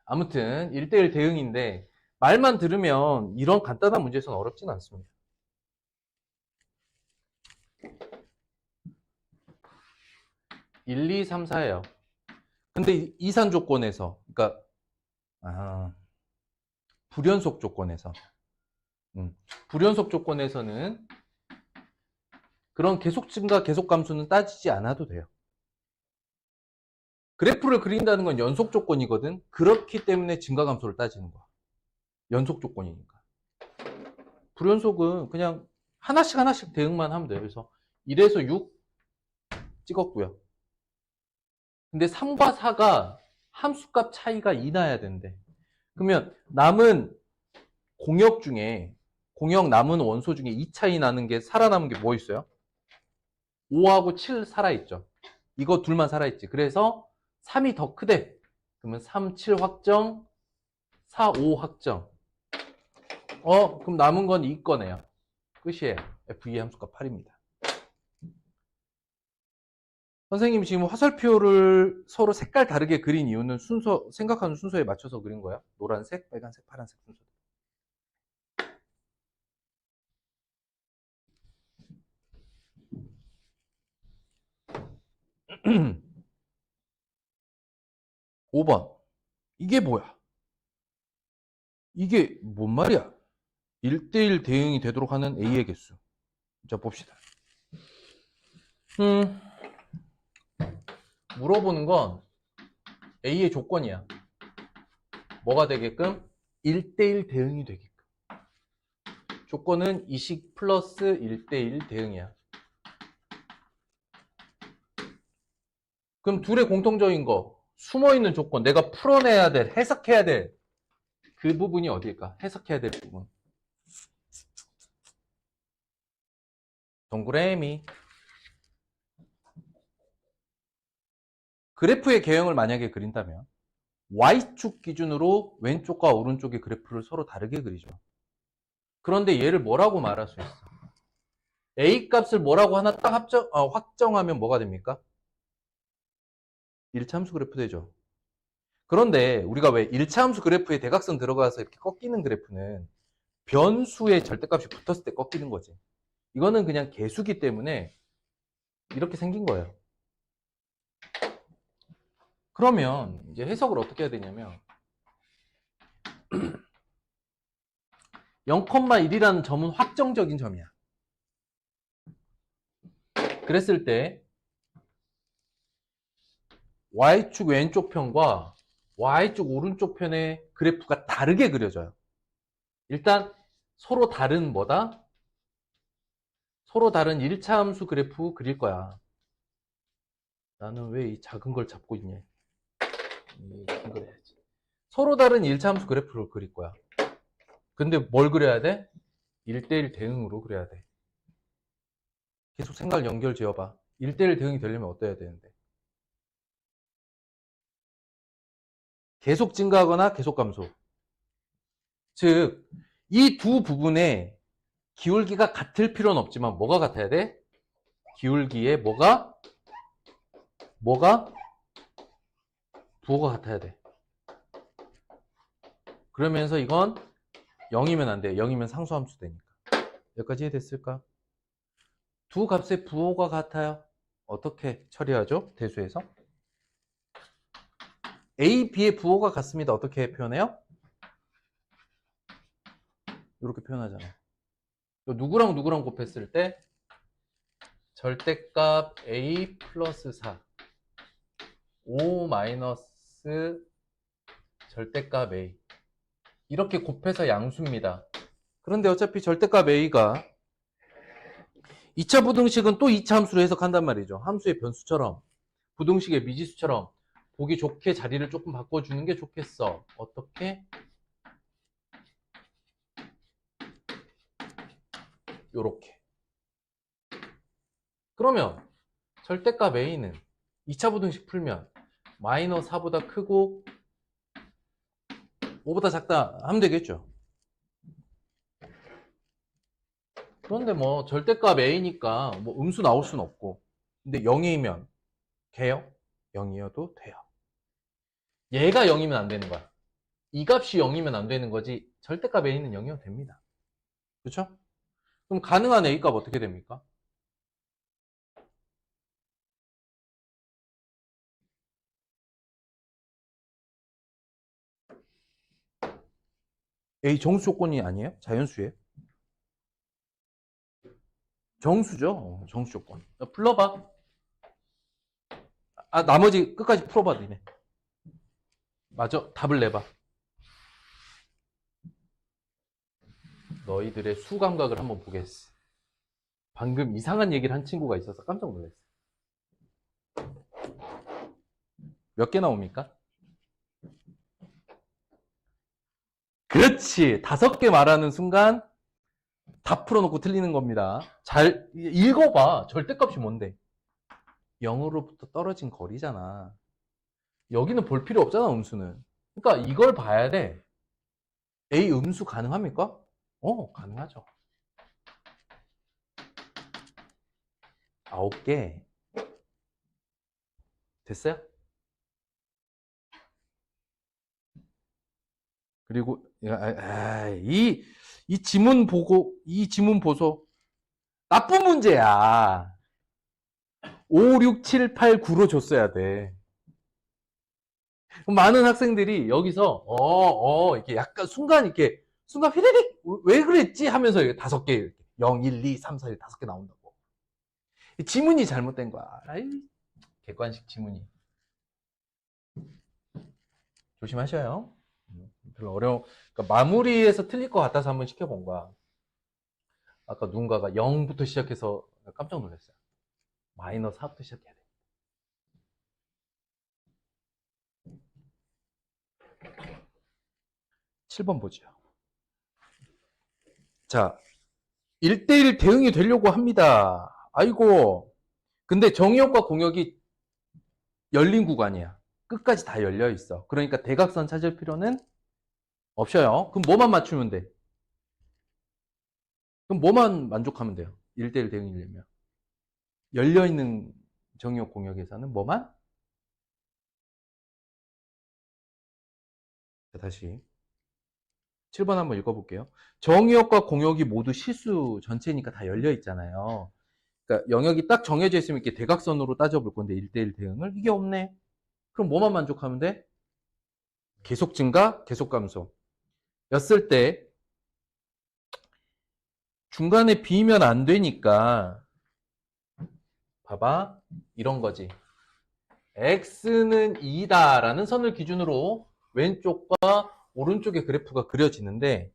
아무튼 1대1 대응인데 말만 들으면 이런 간단한 문제에서는 어렵진 않습니다. (1, 2, 3, 4예요) 근데 이산 조건에서, 그러니까 불연속 조건에서, 불연속 조건에서는 그런 계속 증가, 계속 감소는 따지지 않아도 돼요. 그래프를 그린다는 건 연속 조건이거든. 그렇기 때문에 증가 감소를 따지는 거야. 연속 조건이니까. 불연속은 그냥 하나씩 대응만 하면 돼요. 그래서 1에서 6 찍었고요. 근데 3과 4가 함수값 차이가 2 나야 된대. 그러면 남은 공역 중에, 공역 남은 원소 중에 2 차이 나는 게, 살아남은 게 뭐 있어요? 5하고 7 살아있죠. 이거 둘만 살아있지. 그래서 3이 더 크대. 그러면 3, 7 확정, 4, 5 확정. 그럼 남은 건 2거네요. 끝이에요. F2의 함수값 8입니다. 선생님이 지금 화살표를 서로 색깔 다르게 그린 이유는 순서, 생각하는 순서에 맞춰서 그린 거야. 노란색, 빨간색, 파란색 순서. 5번. 이게 뭐야? 이게 뭔 말이야? 1대1 대응이 되도록 하는 A의 개수. 자, 봅시다. 물어보는 건 A의 조건이야. 뭐가 되게끔? 1대1 대응이 되게끔. 조건은 이식 플러스 1대1 대응이야. 그럼 둘의 공통적인 거, 숨어있는 조건, 내가 풀어내야 될, 해석해야 될 그 부분이 어딜까? 해석해야 될 부분. 동그라미. 그래프의 개형을 만약에 그린다면 Y축 기준으로 왼쪽과 오른쪽의 그래프를 서로 다르게 그리죠. 그런데 얘를 뭐라고 말할 수 있어? A 값을 뭐라고 하나 딱 확정하면 뭐가 됩니까? 1차 함수 그래프 되죠. 그런데 우리가 왜 1차 함수 그래프에 대각선 들어가서 이렇게 꺾이는 그래프는 변수의 절대값이 붙었을 때 꺾이는 거지. 이거는 그냥 개수기 때문에 이렇게 생긴 거예요. 그러면 이제 해석을 어떻게 해야 되냐면 0,1이라는 점은 확정적인 점이야. 그랬을 때 Y축 왼쪽 편과 Y축 오른쪽 편의 그래프가 다르게 그려져요. 일단 서로 다른 뭐다? 서로 다른 1차 함수 그래프 그릴 거야. 나는 왜 이 작은 걸 잡고 있냐? 큰 걸 해야지. 서로 다른 1차 함수 그래프를 그릴 거야. 근데 뭘 그려야 돼? 1대1 대응으로 그려야 돼. 계속 생각을 연결 지어봐. 1대1 대응이 되려면 어떠해야 되는데? 계속 증가하거나 계속 감소. 즉, 이 두 부분의 기울기가 같을 필요는 없지만 뭐가 같아야 돼? 기울기에 뭐가? 부호가 같아야 돼. 그러면서 이건 0이면 안 돼. 0이면 상수함수 되니까. 여기까지 이해됐을까? 두 값의 부호가 같아요. 어떻게 처리하죠? 대수에서? A, B의 부호가 같습니다. 어떻게 표현해요? 이렇게 표현하잖아요. 누구랑 누구랑 곱했을 때 절대값 A 플러스 4 5 마이너스 절대값 A 이렇게 곱해서 양수입니다. 그런데 어차피 절대값 A가 2차 부등식은 또 2차 함수로 해석한단 말이죠. 함수의 변수처럼 부등식의 미지수처럼 보기 좋게 자리를 조금 바꿔주는 게 좋겠어. 어떻게? 요렇게. 그러면 절대값 A는 2차 부등식 풀면 마이너스 4보다 크고 5보다 작다 하면 되겠죠. 그런데 뭐 절대값 A니까 뭐 음수 나올 수는 없고 근데 0이면 돼요? 0이어도 돼요. 얘가 0이면 안 되는 거야. 이 값이 0이면 안 되는 거지 절대값 A는 0이어도 됩니다. 그렇죠? 그럼 가능한 A 값 어떻게 됩니까? A 정수 조건이 아니에요? 자연수예요? 정수죠. 정수 조건. 풀러봐. 아, 나머지 끝까지 풀어봐, 니네. 맞아. 답을 내봐. 너희들의 수 감각을 한번 보겠어. 방금 이상한 얘기를 한 친구가 있어서 깜짝 놀랐어. 몇 개 나옵니까? 그렇지. 5개 말하는 순간 다 풀어놓고 틀리는 겁니다. 잘 읽어봐. 절대값이 뭔데? 0으로부터 떨어진 거리잖아. 여기는 볼 필요 없잖아, 음수는. 그러니까 이걸 봐야 돼. A 음수 가능합니까? 가능하죠. 9개. 됐어요? 그리고 이 지문 보고 이 지문 보소. 나쁜 문제야. 5, 6, 7, 8, 9로 줬어야 돼. 많은 학생들이 여기서 이렇게 약간 순간 휘리릭 왜 그랬지 하면서 5개 0, 1, 2, 3, 4, 1 5개 나온다고. 지문이 잘못된 거야. 아이, 객관식 지문이. 조심하셔요. 별로 그러니까 마무리에서 틀릴 것 같아서 한번 시켜본 거야. 아까 누군가가 0부터 시작해서 깜짝 놀랐어요. 마이너스 4부터 시작해야 돼. (7번) 보죠. 자, 1대1 대응이 되려고 합니다. 아이고, 근데 정의역과 공역이 열린 구간이야. 끝까지 다 열려 있어. 그러니까 대각선 찾을 필요는 없어요. 그럼 뭐만 맞추면 돼? 그럼 뭐만 만족하면 돼요? 1대1 대응이려면. 열려있는 정의역 공역에서는 뭐만? 자, 다시 7번 한번 읽어볼게요. 정의역과 공역이 모두 실수 전체니까 다 열려 있잖아요. 그러니까 영역이 딱 정해져 있으면 이렇게 대각선으로 따져볼 건데 1대1 대응을 이게 없네. 그럼 뭐만 만족하면 돼? 계속 증가, 계속 감소. 였을 때 중간에 비면 안 되니까 봐봐. 이런 거지. x는 2다 라는 선을 기준으로 왼쪽과 오른쪽의 그래프가 그려지는데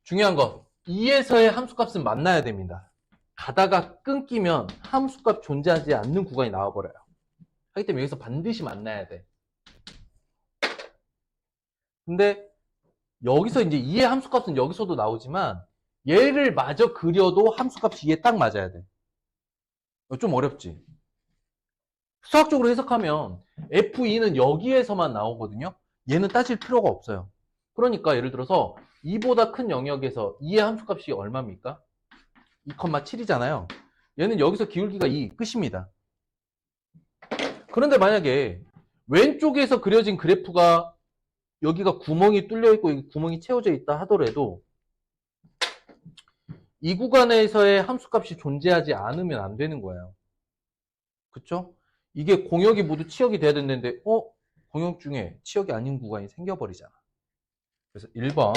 중요한 거 2에서의 함수값은 만나야 됩니다. 가다가 끊기면 함수값 존재하지 않는 구간이 나와버려요. 하기 때문에 여기서 반드시 만나야 돼. 근데 여기서 이제 2의 함수값은 여기서도 나오지만 얘를 마저 그려도 함수값이 얘에 딱 맞아야 돼. 좀 어렵지? 수학적으로 해석하면 F2는 여기에서만 나오거든요. 얘는 따질 필요가 없어요. 그러니까 예를 들어서 2보다 큰 영역에서 2의 함수값이 얼마입니까? 2,7이잖아요. 얘는 여기서 기울기가 2, 끝입니다. 그런데 만약에 왼쪽에서 그려진 그래프가 여기가 구멍이 뚫려 있고 여기 구멍이 채워져 있다 하더라도 이 구간에서의 함수값이 존재하지 않으면 안 되는 거예요. 그쵸? 이게 공역이 모두 치역이 돼야 되는데, 공역 중에 치역이 아닌 구간이 생겨버리잖아. 그래서 1번.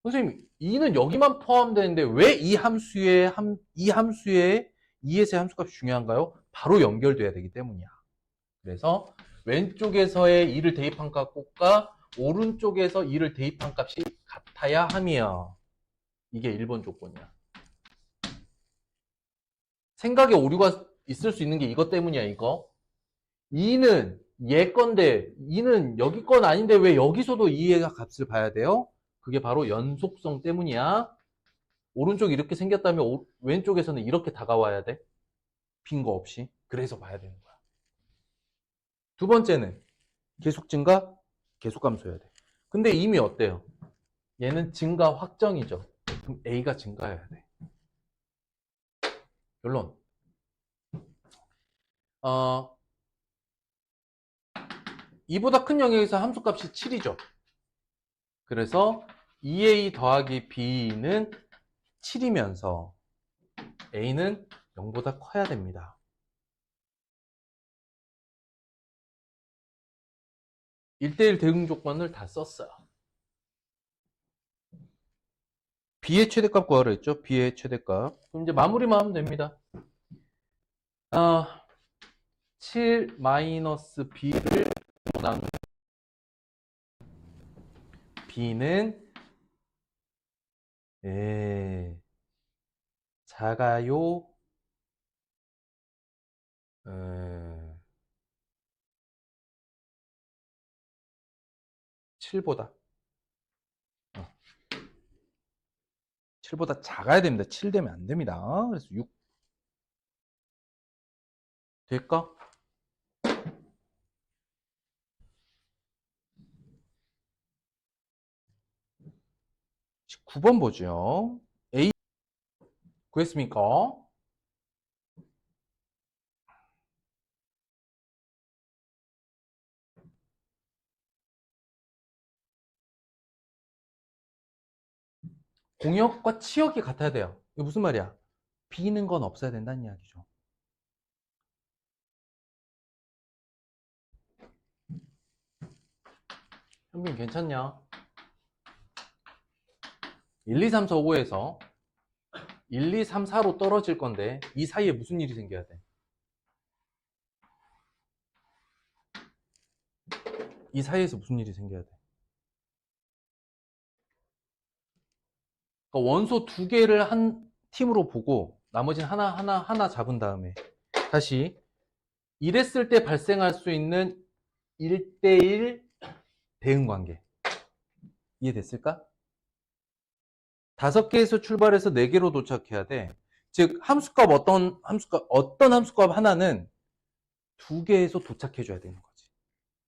선생님, 2는 여기만 포함되는데 왜 이 함수의 2에서의 함수값이 중요한가요? 바로 연결돼야 되기 때문이야. 그래서 왼쪽에서의 2를 대입한 값과 오른쪽에서 2를 대입한 값이 같아야 함이야. 이게 1번 조건이야. 생각에 오류가 있을 수 있는 게 이것 때문이야, 이거. 2는 얘 건데 2는 여기 건 아닌데 왜 여기서도 2의 값을 봐야 돼요? 그게 바로 연속성 때문이야. 오른쪽이 이렇게 생겼다면 왼쪽에서는 이렇게 다가와야 돼. 빈 거 없이. 그래서 봐야 되는 거야. 두 번째는 계속 증가, 계속 감소해야 돼. 근데 이미 어때요? 얘는 증가 확정이죠. 그럼 A가 증가해야 돼. 결론. 2보다 큰 영역에서 함수값이 7이죠. 그래서 2A 더하기 B는 7이면서 A는 0보다 커야 됩니다. 1대1 대응 조건을 다 썼어요. B의 최대값 구하라 했죠? B의 최대값. 그럼 이제 마무리만 하면 됩니다. 7 마이너스 B를 나누면 B는 작아요. 7보다. 7보다 작아야 됩니다. 7 되면 안 됩니다. 그래서 6 될까? 9번 보죠. A 구했습니까? 공역과 치역이 같아야 돼요. 이게 무슨 말이야? 비는 건 없어야 된다는 이야기죠. 현빈 괜찮냐? 1, 2, 3, 4, 5에서 1, 2, 3, 4로 떨어질 건데 이 사이에 무슨 일이 생겨야 돼? 이 사이에서 무슨 일이 생겨야 돼? 그러니까 원소 두 개를 한 팀으로 보고 나머지는 하나 잡은 다음에 다시 이랬을 때 발생할 수 있는 1대1 대응 관계. 이해됐을까? 5개에서 출발해서 4개로 도착해야 돼. 즉 함수값 어떤 함수값 하나는 2개에서 도착해줘야 되는 거지.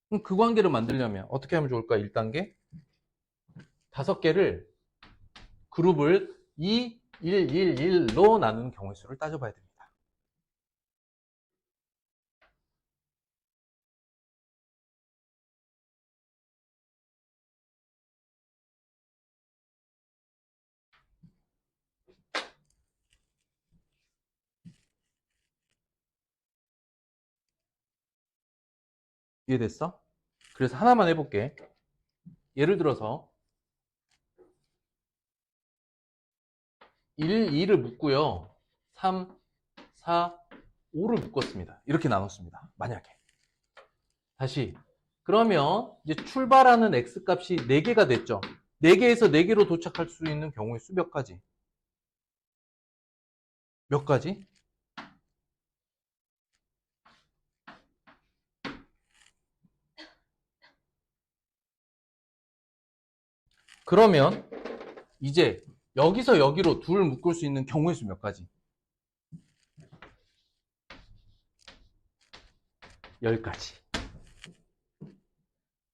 그럼 그 관계를 만들려면 어떻게 하면 좋을까? 1단계 5개를 그룹을 2, 1, 1, 1로 나누는 경우의 수를 따져봐야 됩니다. 이해됐어? 그래서 하나만 해볼게. 예를 들어서 1, 2를 묶고요. 3, 4, 5를 묶었습니다. 이렇게 나눴습니다. 만약에. 다시. 그러면 이제 출발하는 x값이 4개가 됐죠. 4개에서 4개로 도착할 수 있는 경우의 수 몇 가지? 몇 가지? 그러면 이제 여기서 여기로 둘 묶을 수 있는 경우의 수 몇 가지? 10가지.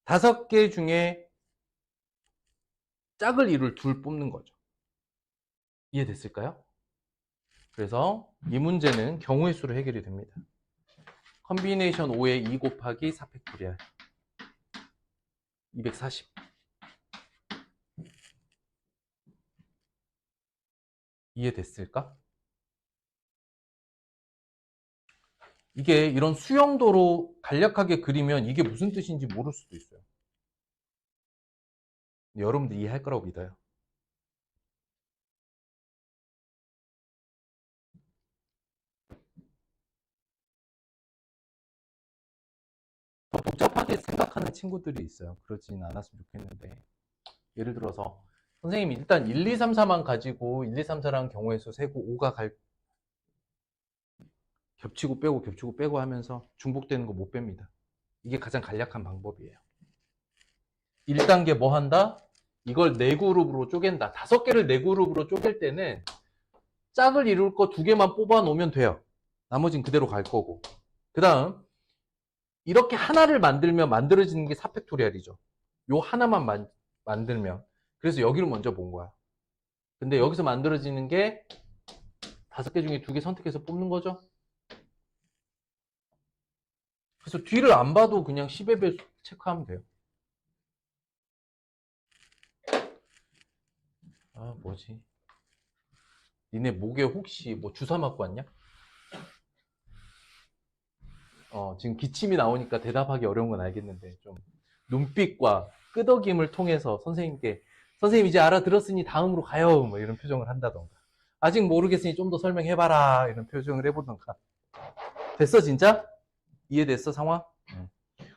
5개 중에 짝을 이룰 둘 뽑는 거죠. 이해됐을까요? 그래서 이 문제는 경우의 수로 해결이 됩니다. 컨비네이션 5에 2 곱하기 4 팩토리얼 240. 이해됐을까? 이게 이런 수영도로 간략하게 그리면 이게 무슨 뜻인지 모를 수도 있어요. 여러분들 이해할 거라고 믿어요. 더 복잡하게 생각하는 친구들이 있어요. 그러진 않았으면 좋겠는데. 예를 들어서 선생님이 일단 1, 2, 3, 4만 가지고 1, 2, 3, 4라는 경우의 수 세고 5가 겹치고 빼고 하면서 중복되는 거 못 뺍니다. 이게 가장 간략한 방법이에요. 1단계 뭐 한다? 이걸 4그룹으로 쪼갠다. 5개를 4그룹으로 쪼갤 때는 짝을 이룰 거 2개만 뽑아 놓으면 돼요. 나머진 그대로 갈 거고. 그 다음 이렇게 하나를 만들면 만들어지는 게 사팩토리얼이죠. 요 하나만 만들면. 그래서 여기를 먼저 본 거야. 근데 여기서 만들어지는 게 5개 중에 2개 선택해서 뽑는 거죠. 그래서 뒤를 안 봐도 그냥 10의 배 체크하면 돼요. 아, 뭐지? 니네 목에 혹시 뭐 주사 맞고 왔냐? 지금 기침이 나오니까 대답하기 어려운 건 알겠는데, 좀 눈빛과 끄덕임을 통해서 선생님께, 선생님 이제 알아들었으니 다음으로 가요. 뭐 이런 표정을 한다던가. 아직 모르겠으니 좀 더 설명해봐라. 이런 표정을 해보던가. 됐어, 진짜? 이해됐어, 상황?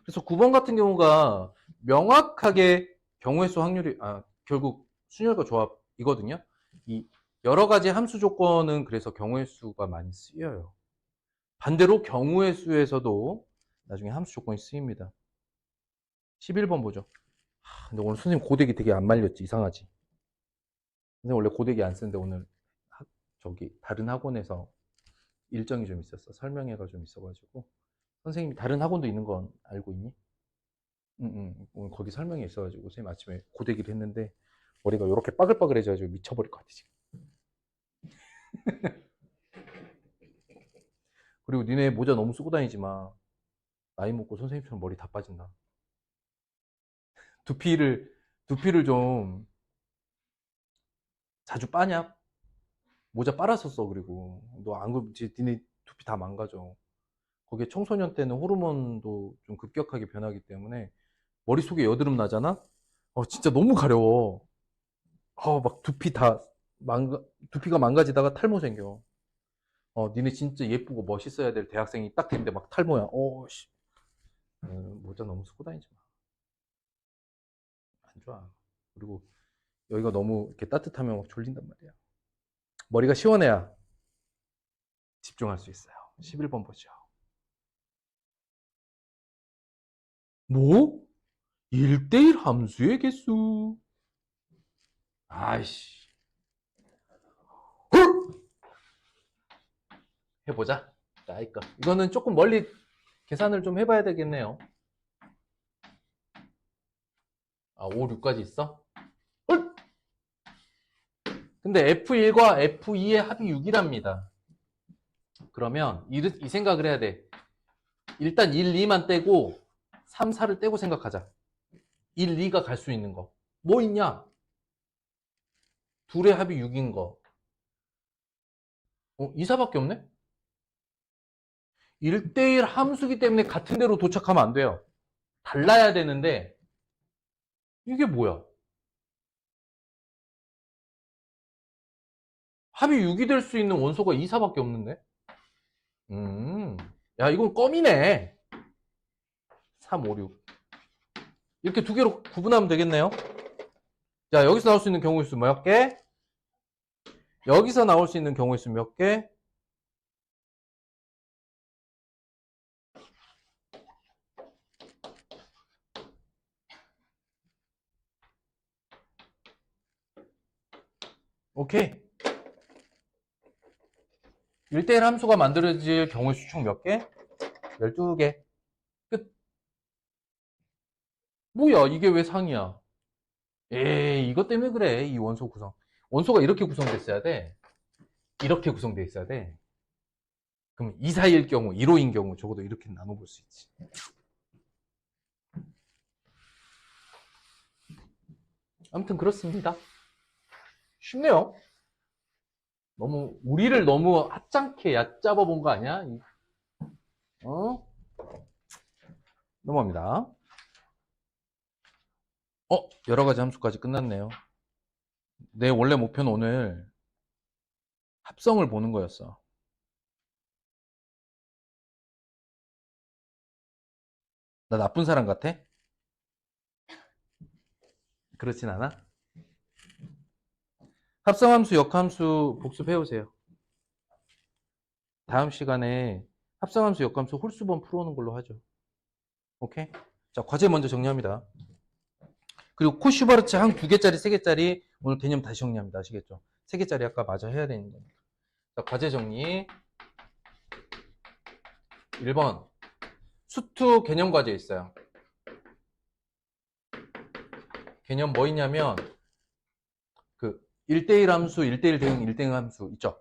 그래서 9번 같은 경우가 명확하게 경우의 수 확률이, 결국 순열과 조합이거든요. 이 여러 가지 함수 조건은 그래서 경우의 수가 많이 쓰여요. 반대로 경우의 수에서도 나중에 함수 조건이 쓰입니다. 11번 보죠. 근데 오늘 선생님 고데기 되게 안 말렸지. 이상하지? 선생님 원래 고데기 안 쓰는데 오늘 저기 다른 학원에서 일정이 좀 있었어. 설명회가 좀 있어가지고. 선생님이 다른 학원도 있는 건 알고 있니? 응, 응. 오늘 거기 설명이 있어가지고 선생님 아침에 고데기를 했는데 머리가 이렇게 빠글빠글해져가지고 미쳐버릴 것 같아 지금. 그리고 니네 모자 너무 쓰고 다니지 마. 나이 먹고 선생님처럼 머리 다 빠진다. 두피를 두피를 좀 자주 빠냐? 모자 빨아서 써. 그리고 너 안 그러면 니네 두피 다 망가져. 거기에 청소년 때는 호르몬도 좀 급격하게 변하기 때문에 머릿속에 여드름 나잖아? 진짜 너무 가려워. 막 두피가 망가지다가 탈모 생겨. 니네 진짜 예쁘고 멋있어야 될 대학생이 딱 됐는데 막 탈모야. 씨. 모자 너무 쓰고 다니지 마. 안 좋아. 그리고 여기가 너무 이렇게 따뜻하면 막 졸린단 말이야. 머리가 시원해야 집중할 수 있어요. 11번 보죠. 뭐? 1대1 함수의 개수. 아이씨. 해보자. 자, 이거는 조금 멀리 계산을 좀 해봐야 되겠네요. 5, 6까지 있어? 근데 F1과 F2의 합이 6이랍니다. 그러면 이 생각을 해야 돼. 일단 1, 2만 떼고 3, 4를 떼고 생각하자. 1, 2가 갈 수 있는 거. 뭐 있냐? 둘의 합이 6인 거. 2사밖에 없네? 1대1 함수기 때문에 같은 데로 도착하면 안 돼요. 달라야 되는데 이게 뭐야? 합이 6이 될 수 있는 원소가 2사밖에 없는데? 야, 이건 껌이네. 3, 5, 6. 이렇게 두 개로 구분하면 되겠네요. 자, 여기서 나올 수 있는 경우의 수 몇 개? 여기서 나올 수 있는 경우의 수 몇 개? 오케이. 1대1 함수가 만들어질 경우의 수 총 몇 개? 12개. 끝. 뭐야, 이게 왜 상이야? 에이, 이것 때문에 그래, 이 원소 구성. 원소가 이렇게 구성됐어야 돼. 이렇게 구성되어 있어야 돼. 그럼 2, 4일 경우, 1호인 경우 적어도 이렇게 나눠볼 수 있지. 아무튼 그렇습니다. 쉽네요. 우리를 너무 하찮게 얕잡아 본 거 아니야? 넘어갑니다. 여러 가지 함수까지 끝났네요. 내 원래 목표는 오늘 합성을 보는 거였어. 나 나쁜 사람 같아? 그렇진 않아? 합성함수, 역함수 복습해오세요. 다음 시간에 합성함수, 역함수 홀수번 풀어오는 걸로 하죠. 오케이? 자, 과제 먼저 정리합니다. 그리고 코슈바르츠 한 2개짜리, 3개짜리 오늘 개념 다시 정리합니다. 아시겠죠? 3개짜리 아까 마저 해야 되는 거니까. 자, 과제 정리. 1번. 수투 개념 과제 있어요. 개념 뭐 있냐면, 1대1 함수, 1대1 대응, 1대응 함수 있죠?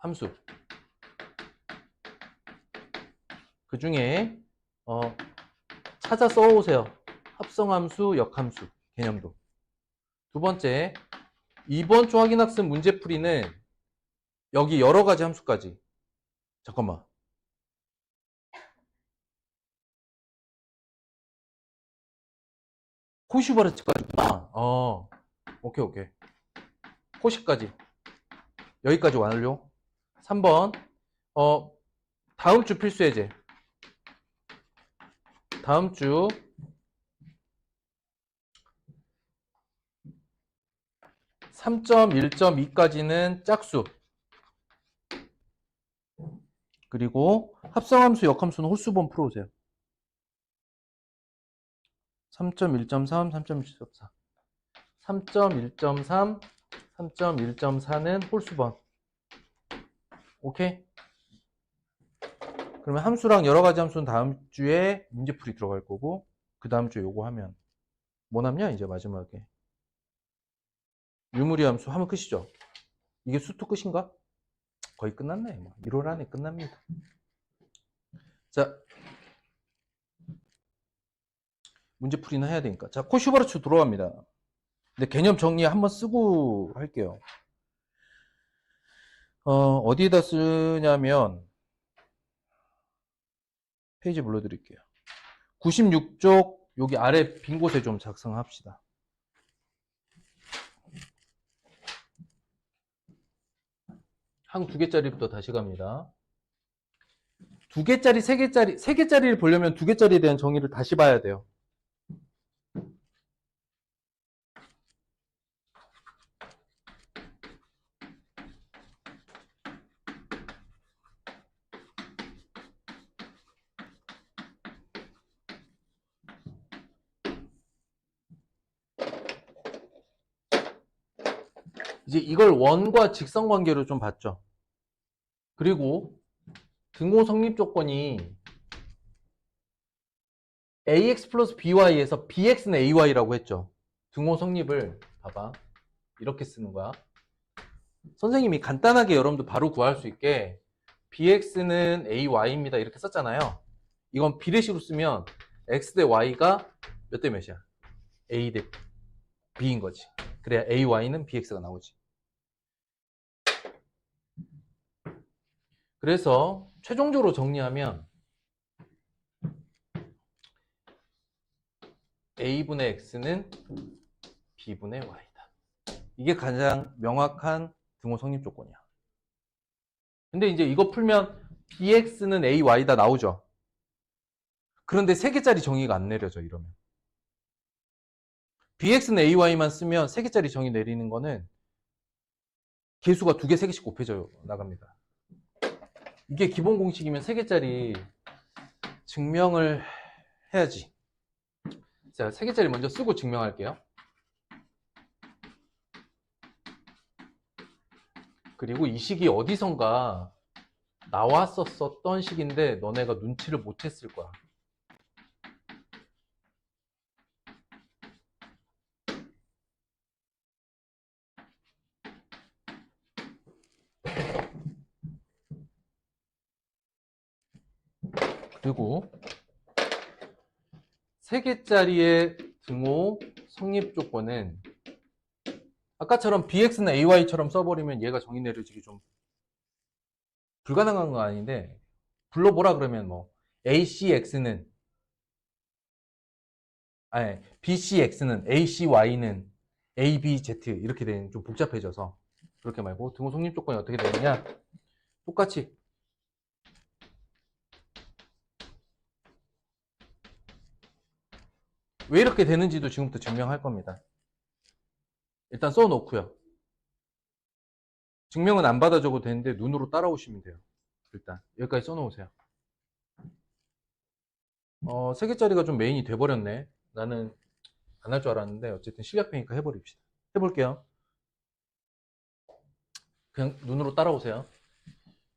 함수. 그 중에, 찾아 써오세요. 합성함수, 역함수 개념도. 두 번째, 이번 주 확인학습 문제풀이는 여기 여러 가지 함수까지. 잠깐만. 코슈바르츠까지구나. 오케이. 코시까지. 여기까지 완료. 3번. 다음 주 필수 예제. 다음 주 3.1.2까지는 짝수. 그리고 합성함수, 역함수는 홀수번 풀어오세요. 3.1.3, 3.1.4. 3.1.3, 3.1.4는 홀수번. 오케이? 그러면 함수랑 여러 가지 함수는 다음 주에 문제풀이 들어갈 거고, 그 다음 주에 요거 하면 뭐 남냐? 이제 마지막에 유무리 함수 하면 끝이죠. 이게 수투 끝인가? 거의 끝났네. 1월 안에 끝납니다. 자, 문제풀이는 해야 되니까. 자, 코슈바르츠 들어갑니다. 근데 개념 정리 한번 쓰고 할게요. 어디에다 쓰냐면 페이지 불러드릴게요. 96쪽 여기 아래 빈 곳에 좀 작성합시다. 한 2개짜리부터 다시 갑니다. 2개짜리, 3개짜리, 3개짜리를 보려면 2개짜리에 대한 정의를 다시 봐야 돼요. 이제 이걸 원과 직선 관계로 좀 봤죠. 그리고 등호 성립 조건이 ax 플러스 by에서 bx는 ay라고 했죠. 등호 성립을 봐봐. 이렇게 쓰는 거야. 선생님이 간단하게 여러분들 바로 구할 수 있게 bx는 ay입니다. 이렇게 썼잖아요. 이건 비례식으로 쓰면 x 대 y가 몇 대 몇이야? a 대 b인 거지. 그래야 ay는 bx가 나오지. 그래서 최종적으로 정리하면 a분의 x는 b분의 y다. 이게 가장 명확한 등호 성립 조건이야. 근데 이제 이거 풀면 bx는 ay다 나오죠. 그런데 3개짜리 정의가 안 내려져 이러면. bx는 ay만 쓰면 3개짜리 정의 내리는 거는 개수가 2개, 3개씩 곱해져 나갑니다. 이게 기본 공식이면 3개짜리 증명을 해야지. 자, 3개짜리 먼저 쓰고 증명할게요. 그리고 이 식이 어디선가 나왔었던 식인데 너네가 눈치를 못 챘을 거야. 그리고 3개짜리의 등호 성립 조건은 아까처럼 bx는 ay처럼 써버리면 얘가 정의 내려지기 좀 불가능한 건 아닌데 불러보라 그러면 뭐 ACX는 아니 BCX는 ACY는 ABZ 이렇게 되는 좀 복잡해져서 그렇게 말고 등호 성립 조건이 어떻게 되느냐 똑같이 왜 이렇게 되는지도 지금부터 증명할 겁니다. 일단 써놓고요. 증명은 안 받아줘도 되는데 눈으로 따라오시면 돼요. 일단 여기까지 써놓으세요. 3개짜리가 좀 메인이 돼버렸네. 나는 안 할 줄 알았는데 어쨌든 실력배니까 해버립시다. 해볼게요. 그냥 눈으로 따라오세요.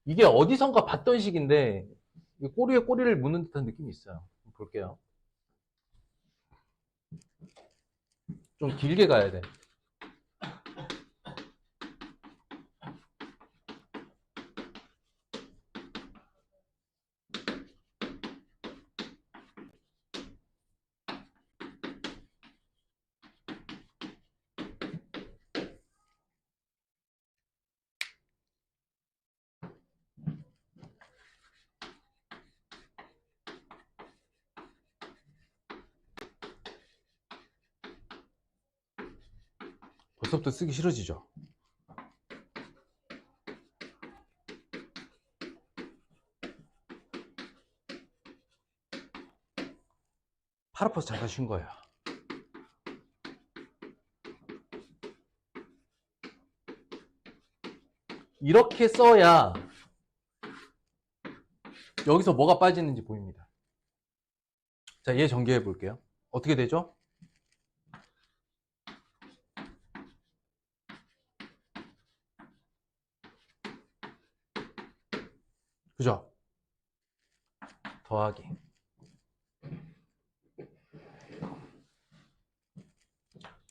이게 어디선가 봤던 식인데 꼬리에 꼬리를 무는 듯한 느낌이 있어요. 볼게요. 좀 길게 가야 돼. 벌써부터 쓰기 싫어지죠? 팔 아파서 잠깐 쉰 거예요. 이렇게 써야 여기서 뭐가 빠지는지 보입니다. 자, 얘 전개해 볼게요. 어떻게 되죠? 그죠? 더하기.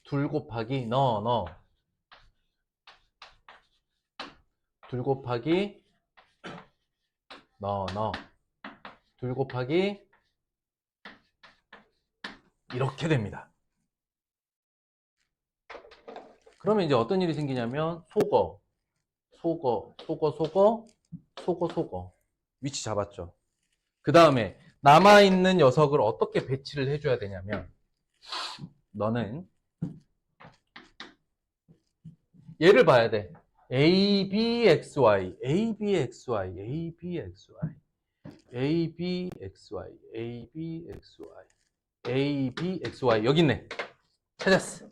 둘 곱하기 넣어. 둘 곱하기 넣어. 둘 곱하기 이렇게 됩니다. 그러면 이제 어떤 일이 생기냐면 속어 위치 잡았죠. 그 다음에 남아있는 녀석을 어떻게 배치를 해줘야 되냐면 너는 얘를 봐야 돼. ABXY 여기 있네. 찾았어.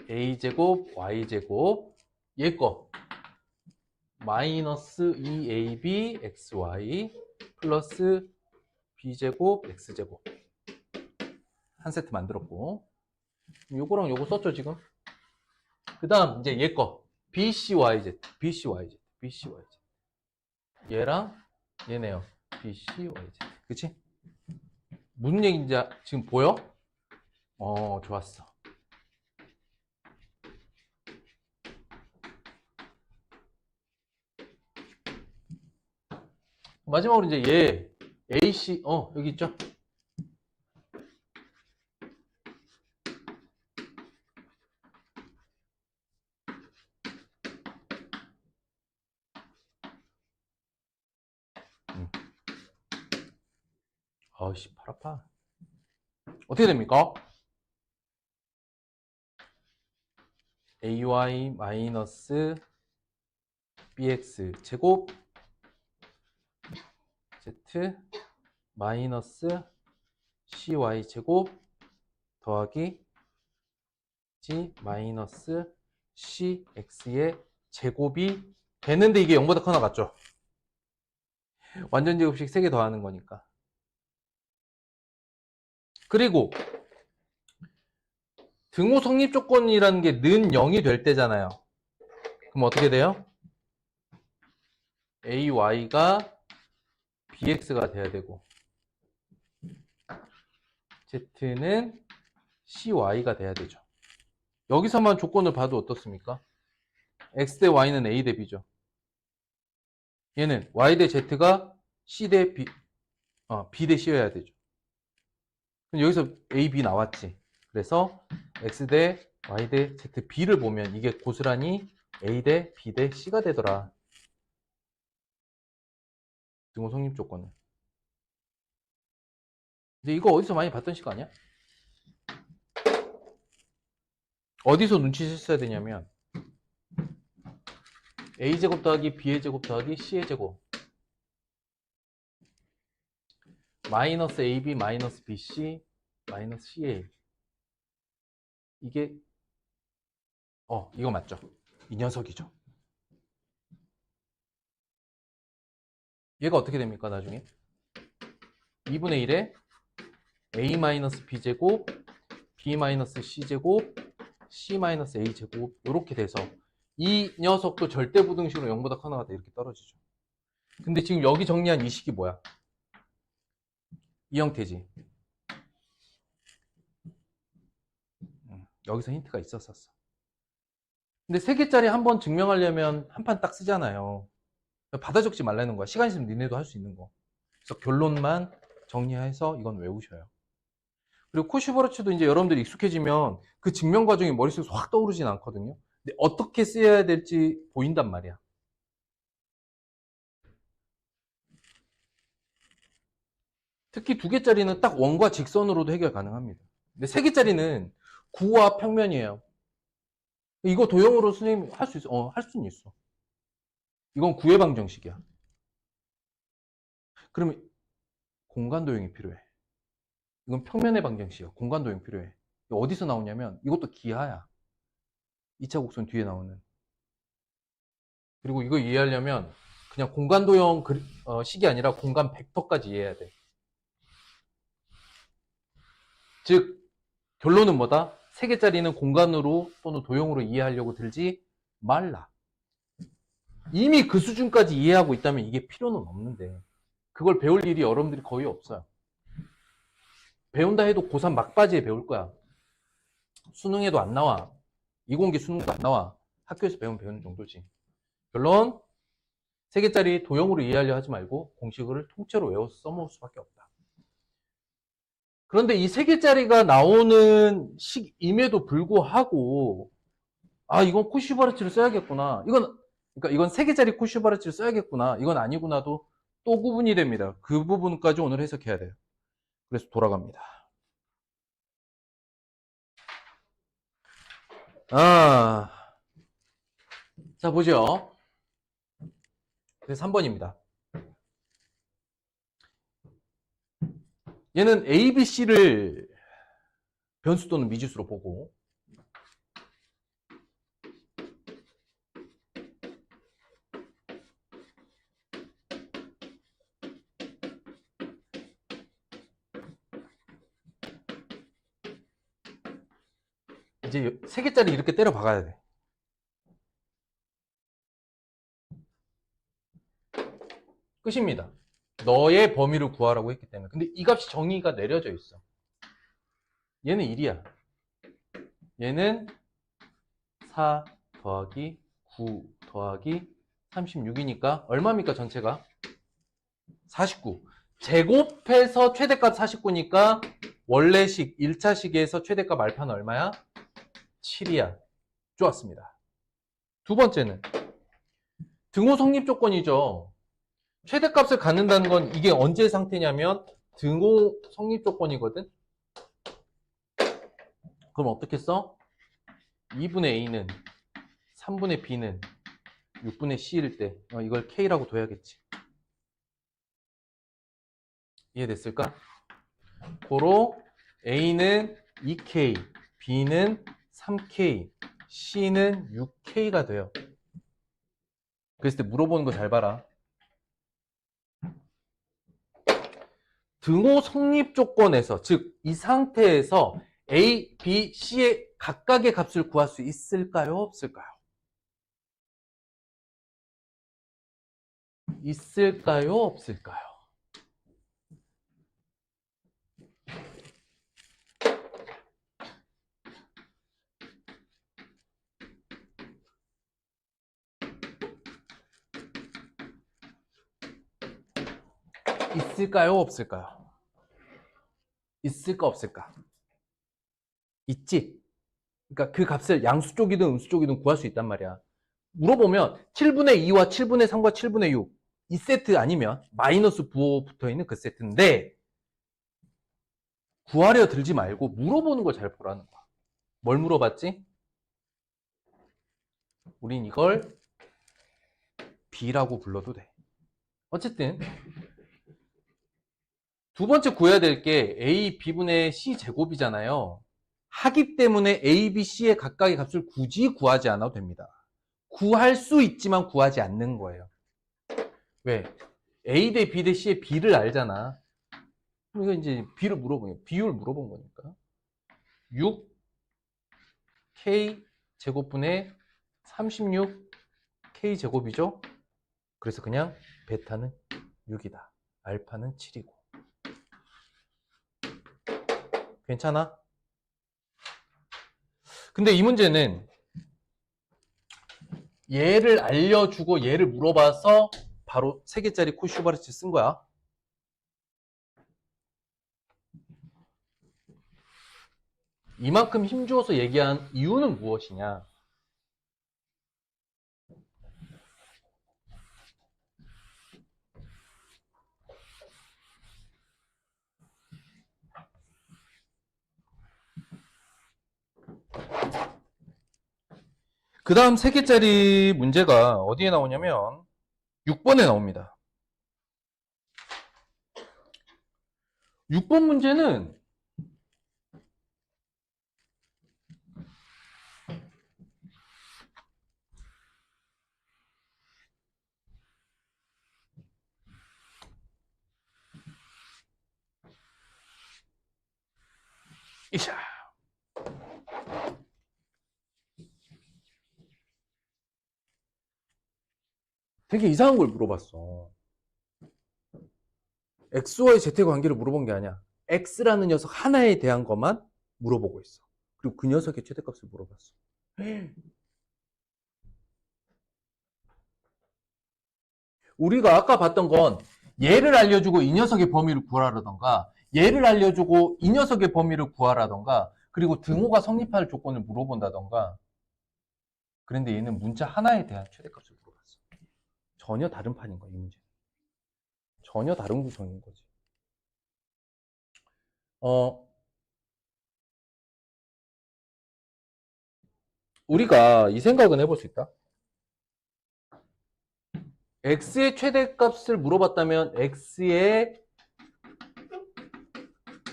A제곱 Y제곱 얘 거 마이너스 2ABXY 플러스 B제곱 X제곱 한 세트 만들었고 요거랑 요거 썼죠 지금. 그 다음 이제 얘 거 BCYZ 얘랑 얘네요. BCYZ 그치? 무슨 얘기인지 지금 보여? 좋았어. 마지막으로 이제 얘 AC 여기 있죠? 아우씨 팔 아파. 어떻게 됩니까? AY 마이너스 BX 제곱 Z 마이너스 CY 제곱 더하기 G 마이너스 CX의 제곱이 되는데 이게 0보다 커 나갔죠? 완전 제곱식 3개 더하는 거니까. 그리고 등호 성립 조건이라는 게 는 0이 될 때잖아요. 그럼 어떻게 돼요? AY가 BX가 돼야 되고 Z는 CY가 돼야 되죠. 여기서만 조건을 봐도 어떻습니까? X 대 Y는 A 대 B죠. 얘는 Y 대 Z가 C 대 B, B 대 C여야 되죠. 그럼 여기서 A, B 나왔지. 그래서 X 대 Y 대 Z, B를 보면 이게 고스란히 A 대 B 대 C가 되더라. 등호 성립 조건은. 근데 이거 어디서 많이 봤던 식 아니야? 어디서 눈치챘어야 되냐면 a제곱 더하기 b의 제곱 더하기 c의 제곱 마이너스 ab 마이너스 bc 마이너스 ca 이게 이거 맞죠? 이 녀석이죠. 얘가 어떻게 됩니까 나중에? 2분의 1에 a 마이너스 b제곱 b 마이너스 c제곱 c 마이너스 a제곱 이렇게 돼서 이 녀석도 절대부등식으로 0보다 커 나가다 이렇게 떨어지죠. 근데 지금 여기 정리한 이 식이 뭐야? 이 형태지. 여기서 힌트가 있었었어. 근데 3개짜리 한번 증명하려면 한 판 딱 쓰잖아요. 받아 적지 말라는 거야. 시간 있으면 니네도 할 수 있는 거. 그래서 결론만 정리해서 이건 외우셔요. 그리고 코시버르츠도 이제 여러분들이 익숙해지면 그 증명 과정이 머릿속에서 확 떠오르진 않거든요. 근데 어떻게 쓰여야 될지 보인단 말이야. 특히 2개짜리는 딱 원과 직선으로도 해결 가능합니다. 근데 3개짜리는 구와 평면이에요. 이거 도형으로 선생님 할 수 있어? 할 수는 있어. 이건 구의 방정식이야. 그러면 공간 도형이 필요해. 이건 평면의 방정식이야. 공간 도형 필요해. 어디서 나오냐면 이것도 기하야. 2차 곡선 뒤에 나오는. 그리고 이거 이해하려면 그냥 공간 도형 식이 아니라 공간 벡터까지 이해해야 돼. 즉 결론은 뭐다? 3개짜리는 공간으로 또는 도형으로 이해하려고 들지 말라. 이미 그 수준까지 이해하고 있다면 이게 필요는 없는데 그걸 배울 일이 여러분들이 거의 없어요. 배운다 해도 고3 막바지에 배울 거야. 수능에도 안 나와. 이공계 수능도 안 나와. 학교에서 배우는 정도지. 결론 3개짜리 도형으로 이해하려 하지 말고 공식을 통째로 외워서 써먹을 수밖에 없다. 그런데 이 3개짜리가 나오는 식임에도 불구하고 이건 코시바르츠를 써야겠구나. 이건 3개짜리 코시바르츠를 써야겠구나. 이건 아니구나도 또 구분이 됩니다. 그 부분까지 오늘 해석해야 돼요. 그래서 돌아갑니다. 자, 보죠. 그래서 3번입니다. 얘는 A, B, C를 변수 또는 미지수로 보고 이제 3개짜리 이렇게 때려 박아야 돼. 끝입니다. 너의 범위를 구하라고 했기 때문에. 근데 이 값이 정의가 내려져 있어. 얘는 1이야. 얘는 4 더하기 9 더하기 36이니까 얼마입니까 전체가? 49. 제곱해서 최대값 49니까 원래식 1차식에서 최대값 알파는 얼마야? 7이야. 좋았습니다. 두 번째는 등호 성립 조건이죠. 최대값을 갖는다는 건 이게 언제 상태냐면 등호 성립 조건이거든. 그럼 어떻게 써? 2분의 A는 3분의 B는 6분의 C일 때 이걸 K라고 둬야겠지. 이해됐을까? 고로 A는 2K, B는 3K, C는 6K가 돼요. 그랬을 때 물어보는 거 잘 봐라. 등호 성립 조건에서, 즉 이 상태에서 A, B, C의 각각의 값을 구할 수 있을까요? 없을까요? 있을까요? 없을까요? 있을까요? 없을까요? 있을까? 없을까? 있지? 그러니까 그 값을 양수 쪽이든 음수 쪽이든 구할 수 있단 말이야. 물어보면 7분의 2와 7분의 3과 7분의 6 이 세트 아니면 마이너스 부호 붙어있는 그 세트인데 구하려 들지 말고 물어보는 걸 잘 보라는 거야. 뭘 물어봤지? 우린 이걸 B라고 불러도 돼. 어쨌든 두 번째 구해야 될 게 A, B분의 C 제곱이잖아요. 하기 때문에 A, B, C의 각각의 값을 굳이 구하지 않아도 됩니다. 구할 수 있지만 구하지 않는 거예요. 왜? A 대 B 대 C의 B를 알잖아. 그러니까 이제 B를 물어보니 비율 물어본 거니까. 6K 제곱분의 36K 제곱이죠? 그래서 그냥 베타는 6이다. 알파는 7이고. 괜찮아? 근데 이 문제는 얘를 알려주고 얘를 물어봐서 바로 3개짜리 코슈바르츠 쓴 거야. 이만큼 힘주어서 얘기한 이유는 무엇이냐? 그 다음 3개짜리 문제가 어디에 나오냐면 6번에 나옵니다. 6번 문제는 이샤 되게 이상한 걸 물어봤어. X와의 Z의 관계를 물어본 게 아니야. X라는 녀석 하나에 대한 것만 물어보고 있어. 그리고 그 녀석의 최대값을 물어봤어. 우리가 아까 봤던 건 얘를 알려주고 이 녀석의 범위를 구하라던가 얘를 알려주고 이 녀석의 범위를 구하라던가 그리고 등호가 성립할 조건을 물어본다던가 그런데 얘는 문자 하나에 대한 최대값을 물어봤어. 전혀 다른 판인 거야, 이 문제는. 전혀 다른 구성인 거지. 우리가 이 생각은 해볼 수 있다. X의 최대값을 물어봤다면 X에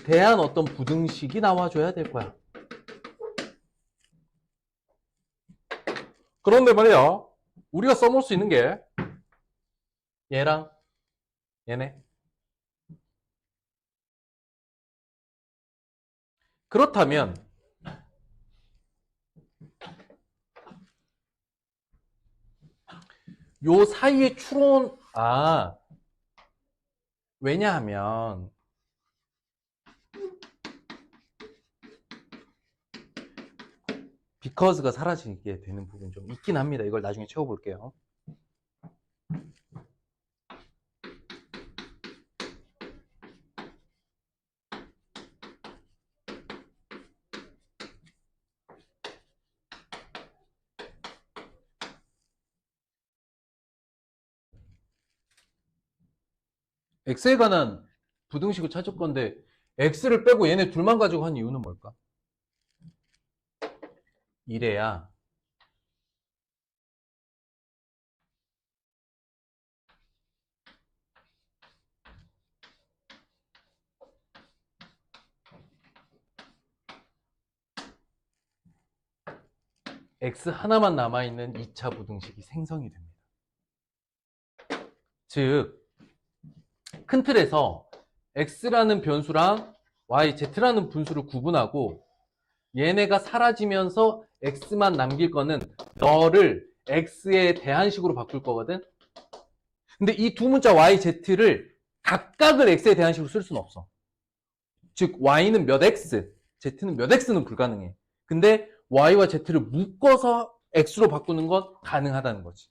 대한 어떤 부등식이 나와줘야 될 거야. 그런데 말이야, 우리가 써놓을 수 있는 게 얘랑 얘네. 그렇다면 요 사이의 추론, 왜냐하면 because가 사라지게 되는 부분 좀 있긴 합니다. 이걸 나중에 채워볼게요. X에 관한 부등식을 찾을 건데 X를 빼고 얘네 둘만 가지고 한 이유는 뭘까? 이래야 X 하나만 남아있는 2차 부등식이 생성이 됩니다. 즉, 큰 틀에서 X라는 변수랑 Y, Z라는 분수를 구분하고 얘네가 사라지면서 X만 남길 거는 너를 X에 대한식으로 바꿀 거거든. 근데 이 두 문자 Y, Z를 각각을 X에 대한식으로 쓸 수는 없어. 즉 Y는 몇 X, Z는 몇 X는 불가능해. 근데 Y와 Z를 묶어서 X로 바꾸는 건 가능하다는 거지.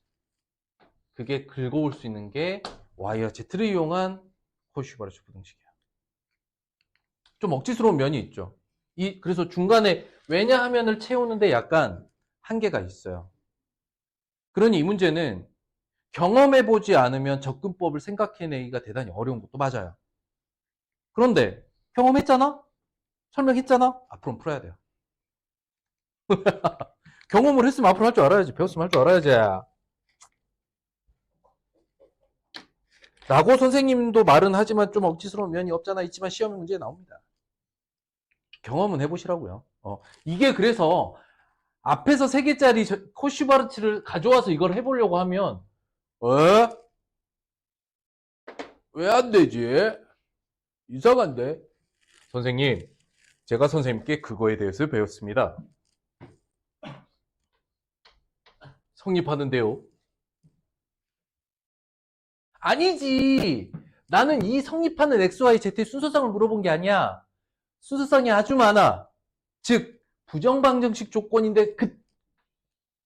그게 긁어올 수 있는 게 Y와 Z를 이용한 코슈바르츠 부등식이야. 좀 억지스러운 면이 있죠. 그래서 중간에 왜냐하면을 채우는데 약간 한계가 있어요. 그러니 이 문제는 경험해보지 않으면 접근법을 생각해내기가 대단히 어려운 것도 맞아요. 그런데 경험했잖아? 설명했잖아? 앞으로는 풀어야 돼요. 경험을 했으면 앞으로 할 줄 알아야지. 배웠으면 할 줄 알아야지. 라고 선생님도 말은 하지만 좀 억지스러운 면이 없잖아 있지만 시험 문제에 나옵니다. 경험은 해보시라고요. 이게 그래서 앞에서 3개짜리 코슈바르츠를 가져와서 이걸 해보려고 하면 왜 안 되지? 이상한데? 선생님, 제가 선생님께 그거에 대해서 배웠습니다. 성립하는데요. 아니지. 나는 이 성립하는 XYZ의 순서상을 물어본 게 아니야. 순서상이 아주 많아. 즉, 부정방정식 조건인데 그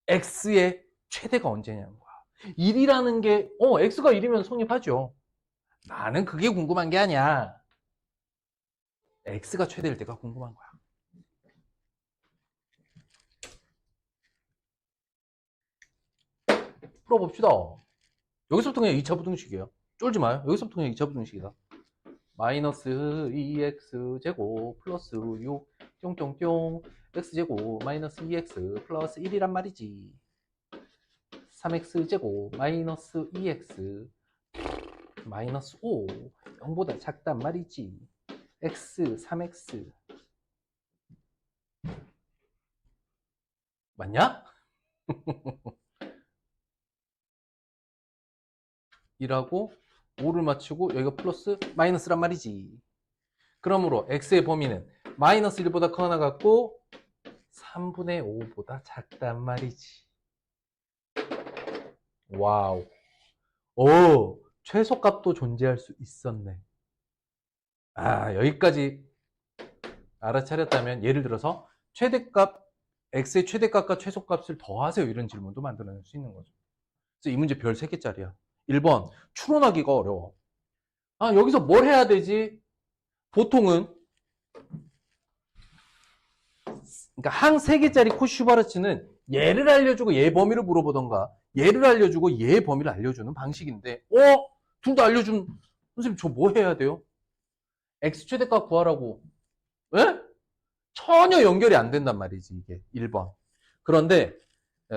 X의 최대가 언제냐는 거야. 1이라는 게, X가 1이면 성립하죠. 나는 그게 궁금한 게 아니야. X가 최대일 때가 궁금한 거야. 풀어봅시다. 여기서부터 그냥 2차 부등식이에요. 쫄지 마요. 여기서부터 그냥 2차 부등식이다. 마이너스 2x제곱 플러스 6 쫑쫑쫑 x제곱 마이너스 2x 플러스 1이란 말이지. 3x제곱 마이너스 2x 마이너스 5 0보다 작단 말이지. x 3x 맞냐? 이라고 5를 맞추고 여기가 플러스 마이너스란 말이지. 그러므로 x의 범위는 마이너스 1보다 커나 같고 3분의 5보다 작단 말이지. 와우. 오, 최소값도 존재할 수 있었네. 여기까지 알아차렸다면 예를 들어서 최대값, x의 최대값과 최소값을 더하세요. 이런 질문도 만들어낼 수 있는 거죠. 그래서 이 문제 별 3개짜리야. 1번, 추론하기가 어려워. 여기서 뭘 해야 되지? 보통은 그러니까 항 3개짜리 코슈바르츠는 얘를 알려주고 얘 범위를 물어보던가 얘를 알려주고 얘 범위를 알려주는 방식인데 둘 다 알려준 선생님 저 뭐 해야 돼요? x 최대값 구하라고. 에? 전혀 연결이 안 된단 말이지 이게 1번. 그런데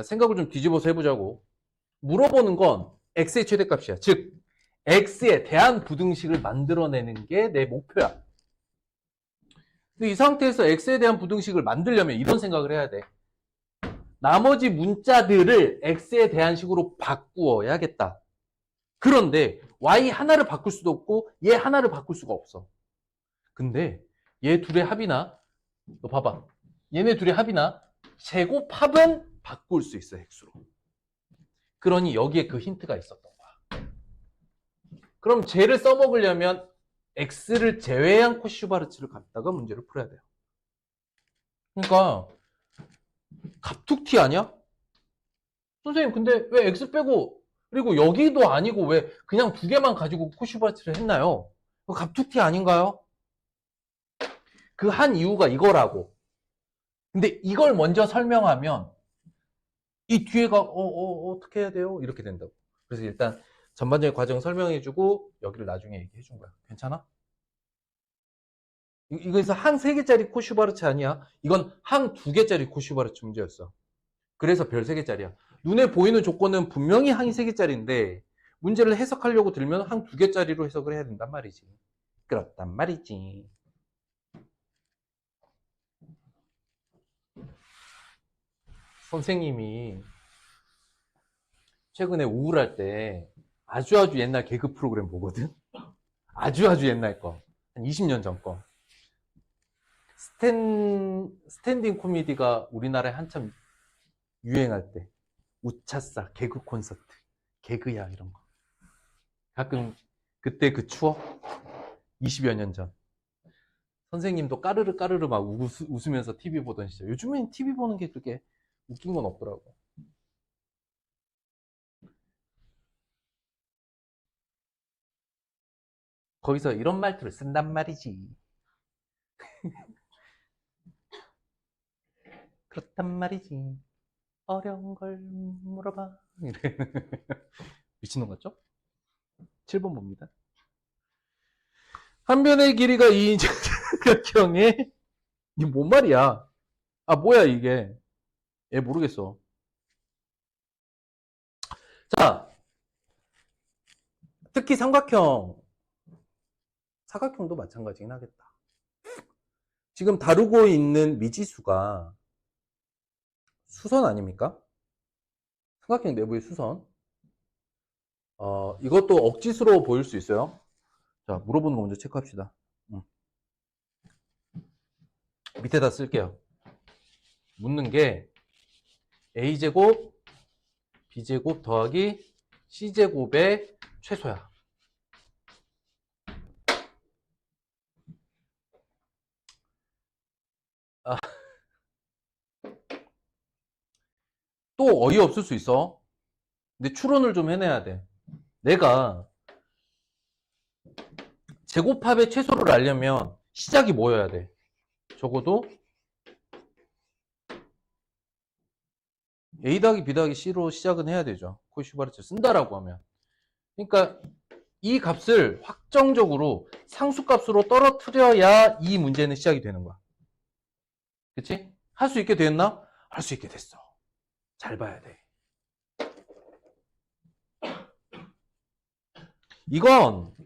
생각을 좀 뒤집어서 해보자고. 물어보는 건 x의 최대값이야. 즉 x에 대한 부등식을 만들어내는 게 내 목표야. 근데 이 상태에서 x에 대한 부등식을 만들려면 이런 생각을 해야 돼. 나머지 문자들을 x에 대한 식으로 바꾸어야겠다. 그런데 y 하나를 바꿀 수도 없고 얘 하나를 바꿀 수가 없어. 근데 얘 둘의 합이나 너 봐봐. 얘네 둘의 합이나 제곱합은 바꿀 수 있어 x로. 그러니 여기에 그 힌트가 있었던 거야. 그럼 쟤를 써먹으려면 x를 제외한 코슈바르츠를 갖다가 문제를 풀어야 돼요. 그러니까 갑툭튀 아니야? 선생님 근데 왜 x 빼고 그리고 여기도 아니고 왜 그냥 2개만 가지고 코슈바르츠를 했나요? 갑툭튀 아닌가요? 그 한 이유가 이거라고. 근데 이걸 먼저 설명하면 이 뒤에가 어떻게 해야 돼요? 이렇게 된다고. 그래서 일단 전반적인 과정 설명해주고 여기를 나중에 얘기해준 거야. 괜찮아? 이거에서 항 3개짜리 코슈바르츠 아니야? 이건 항 2개짜리 코슈바르츠 문제였어. 그래서 별 3개짜리야. 눈에 보이는 조건은 분명히 항이 3개짜리인데 문제를 해석하려고 들면 항 2개짜리로 해석을 해야 된단 말이지. 그렇단 말이지. 선생님이 최근에 우울할 때 아주 옛날 개그 프로그램 보거든? 아주 옛날 거. 한 20년 전 거. 스탠딩 코미디가 우리나라에 한참 유행할 때. 우차싸, 개그 콘서트, 개그야, 이런 거. 가끔 그때 그 추억? 20여 년 전. 선생님도 까르르 막 웃으면서 TV 보던 시절. 요즘엔 TV 보는 게 그렇게 웃긴 건 없더라고. 거기서 이런 말투를 쓴단 말이지. 그렇단 말이지. 어려운 걸 물어봐. 미친놈 같죠? 7번 봅니다. 한 변의 길이가 2인 삼각형에 이게 뭔 말이야? 아 뭐야 이게? 얘 모르겠어. 자, 특히 삼각형도 마찬가지긴 하겠다. 지금 다루고 있는 미지수가 수선 아닙니까? 삼각형 내부의 수선. 이것도 억지수로 보일 수 있어요. 자, 물어보는 거 먼저 체크합시다. 밑에다 쓸게요. 묻는 게 a제곱, b제곱 더하기 c제곱의 최소야. 또 어이없을 수 있어. 근데 추론을 좀 해내야 돼. 내가 제곱합의 최소를 알려면 시작이 뭐여야 돼? 적어도 A 더하기 B 더하기 C로 시작은 해야 되죠. 코이슈바르트 쓴다라고 하면. 그러니까 이 값을 확정적으로 상수값으로 떨어뜨려야 이 문제는 시작이 되는 거야. 그치? 할 수 있게 됐나? 할 수 있게 됐어. 잘 봐야 돼. 이건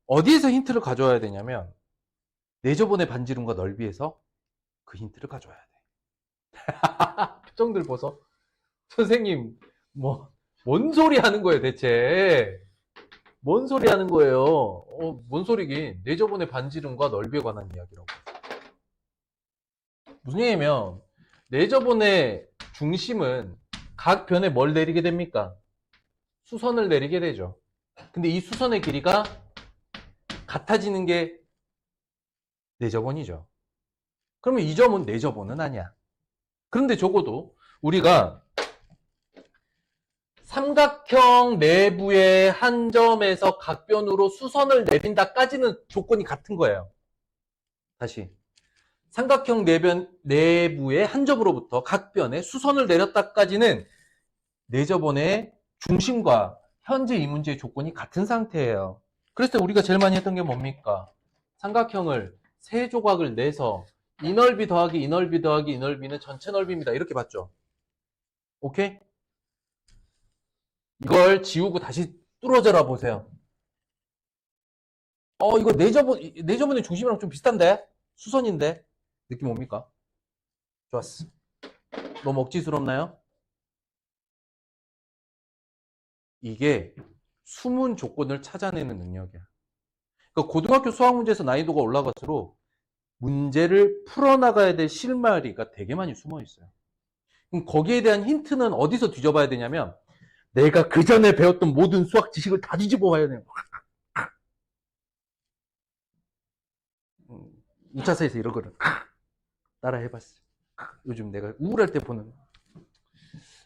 어디에서 힌트를 가져와야 되냐면 내저번의 반지름과 넓이에서 그 힌트를 가져와야 돼. 표정들 보소. 선생님 뭔 소리 하는 거예요 대체? 뭔 소리 하는 거예요? 뭔 소리긴. 내저번의 반지름과 넓이에 관한 이야기라고. 무슨 얘기냐면 내저번의 중심은 각 변에 뭘 내리게 됩니까? 수선을 내리게 되죠. 근데 이 수선의 길이가 같아지는 게 내저번이죠. 그러면 이 점은 내저번은 아니야. 그런데 적어도 우리가 삼각형 내부의 한 점에서 각변으로 수선을 내린다까지는 조건이 같은 거예요. 다시. 삼각형 내부의 한 점으로부터 각변에 수선을 내렸다까지는 내저번의 중심과 현재 이 문제의 조건이 같은 상태예요. 그래서 우리가 제일 많이 했던 게 뭡니까? 삼각형을 세 조각을 내서 이 넓이 더하기 이 넓이 더하기 이 넓이는 전체 넓이입니다. 이렇게 봤죠? 오케이? 이걸 지우고 다시 뚫어져라 보세요. 이거 내저번의 중심이랑 좀 비슷한데? 수선인데? 느낌 옵니까? 좋았어. 너무 억지스럽나요? 이게 숨은 조건을 찾아내는 능력이야. 그러니까 고등학교 수학 문제에서 난이도가 올라갈수록 문제를 풀어나가야 될 실마리가 되게 많이 숨어 있어요. 그럼 거기에 대한 힌트는 어디서 뒤져봐야 되냐면 내가 그 전에 배웠던 모든 수학 지식을 다 뒤집어 봐야 돼요. 2차사에서 이러거든. 따라 해봤어. 요즘 내가 우울할 때 보는.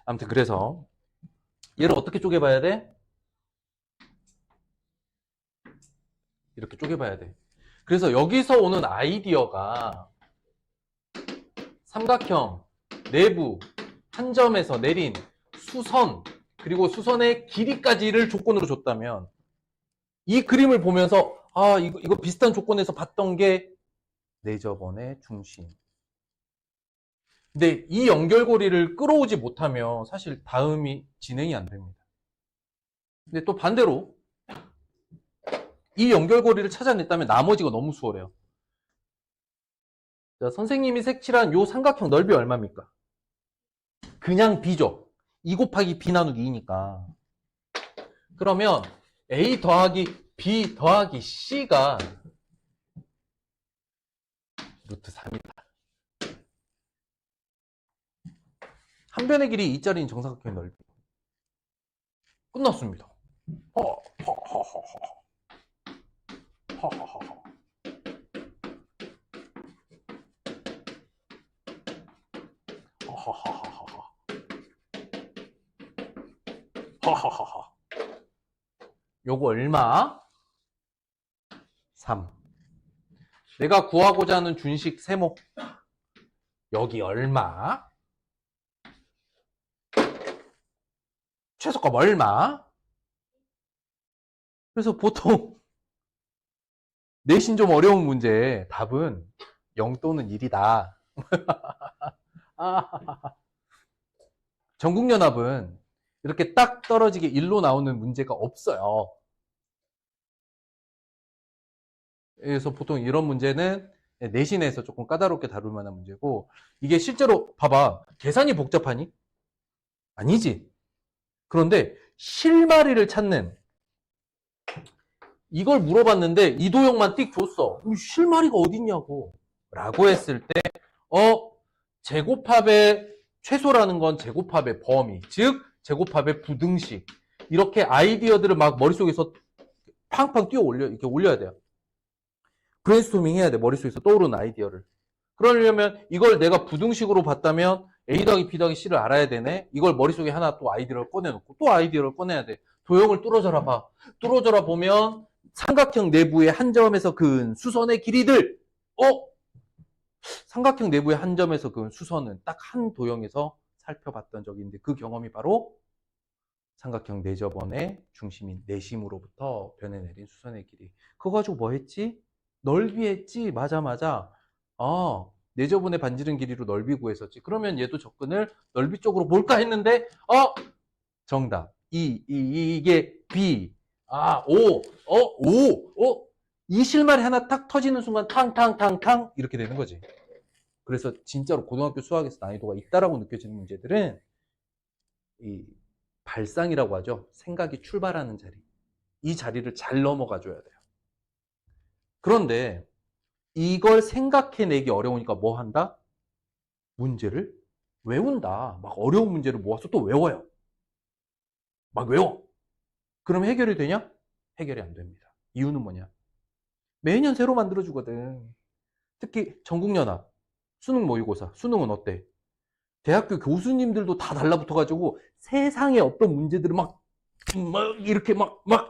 아무튼 그래서 얘를 어떻게 쪼개봐야 돼? 이렇게 쪼개봐야 돼. 그래서 여기서 오는 아이디어가 삼각형 내부 한 점에서 내린 수선 그리고 수선의 길이까지를 조건으로 줬다면 이 그림을 보면서 이거 비슷한 조건에서 봤던 게 내저번의 중심. 근데 이 연결고리를 끌어오지 못하면 사실 다음이 진행이 안 됩니다. 근데 또 반대로 이 연결고리를 찾아냈다면 나머지가 너무 수월해요. 자, 선생님이 색칠한 요 삼각형 넓이 얼마입니까? 그냥 B죠. 2 곱하기 B 나누기 2니까. 그러면 A 더하기 B 더하기 C가 루트 3이다. 한 변의 길이 2짜리인 정사각형의 넓이. 끝났습니다. 요거 얼마? 3. 내가 구하고자 하는 준식 세모. 여기 얼마? 최소값 얼마? 그래서 보통 내신 좀 어려운 문제 답은 0 또는 1이다. 전국연합은 이렇게 딱 떨어지게 1로 나오는 문제가 없어요. 그래서 보통 이런 문제는 내신에서 조금 까다롭게 다룰 만한 문제고, 이게 실제로 봐봐. 계산이 복잡하니? 아니지. 그런데 실마리를 찾는, 이걸 물어봤는데 이도형만 띡 줬어. 실마리가 어딨냐고 라고 했을 때 제곱합의 최소라는 건 제곱합의 범위, 즉 제곱합의 부등식, 이렇게 아이디어들을 막 머릿속에서 팡팡 뛰어 올려, 이렇게 올려야 돼요. 브레인스토밍 해야 돼. 머릿속에서 떠오르는 아이디어를. 그러려면 이걸 내가 부등식으로 봤다면 A 더하기 B 더하기 C를 알아야 되네. 이걸 머릿속에 하나 또 아이디어를 꺼내놓고 또 아이디어를 꺼내야 돼. 도형을 뚫어져라 봐. 뚫어져라 보면 삼각형 내부의 한 점에서 그은 수선의 길이들. 삼각형 내부의 한 점에서 그은 수선은 딱 한 도형에서 살펴봤던 적이 있는데, 그 경험이 바로 삼각형 내접원의 중심인 내심으로부터 변해내린 수선의 길이. 그거 가지고 뭐 했지? 넓이 했지. 맞아. 내접원의 반지름 길이로 넓이 구했었지. 그러면 얘도 접근을 넓이 쪽으로 볼까 했는데 정답. 이게 B. 이 실말이 하나 딱 터지는 순간 탕탕탕탕 이렇게 되는 거지. 그래서 진짜로 고등학교 수학에서 난이도가 있다라고 느껴지는 문제들은 이 발상이라고 하죠. 생각이 출발하는 자리. 이 자리를 잘 넘어가 줘야 돼요. 그런데 이걸 생각해내기 어려우니까 뭐 한다? 문제를 외운다. 막 어려운 문제를 모아서 또 외워요. 막 외워. 그럼 해결이 되냐? 해결이 안 됩니다. 이유는 뭐냐? 매년 새로 만들어주거든. 특히 전국연합, 수능 모의고사. 수능은 어때? 대학교 교수님들도 다 달라붙어가지고 세상에 없던 문제들을 막 이렇게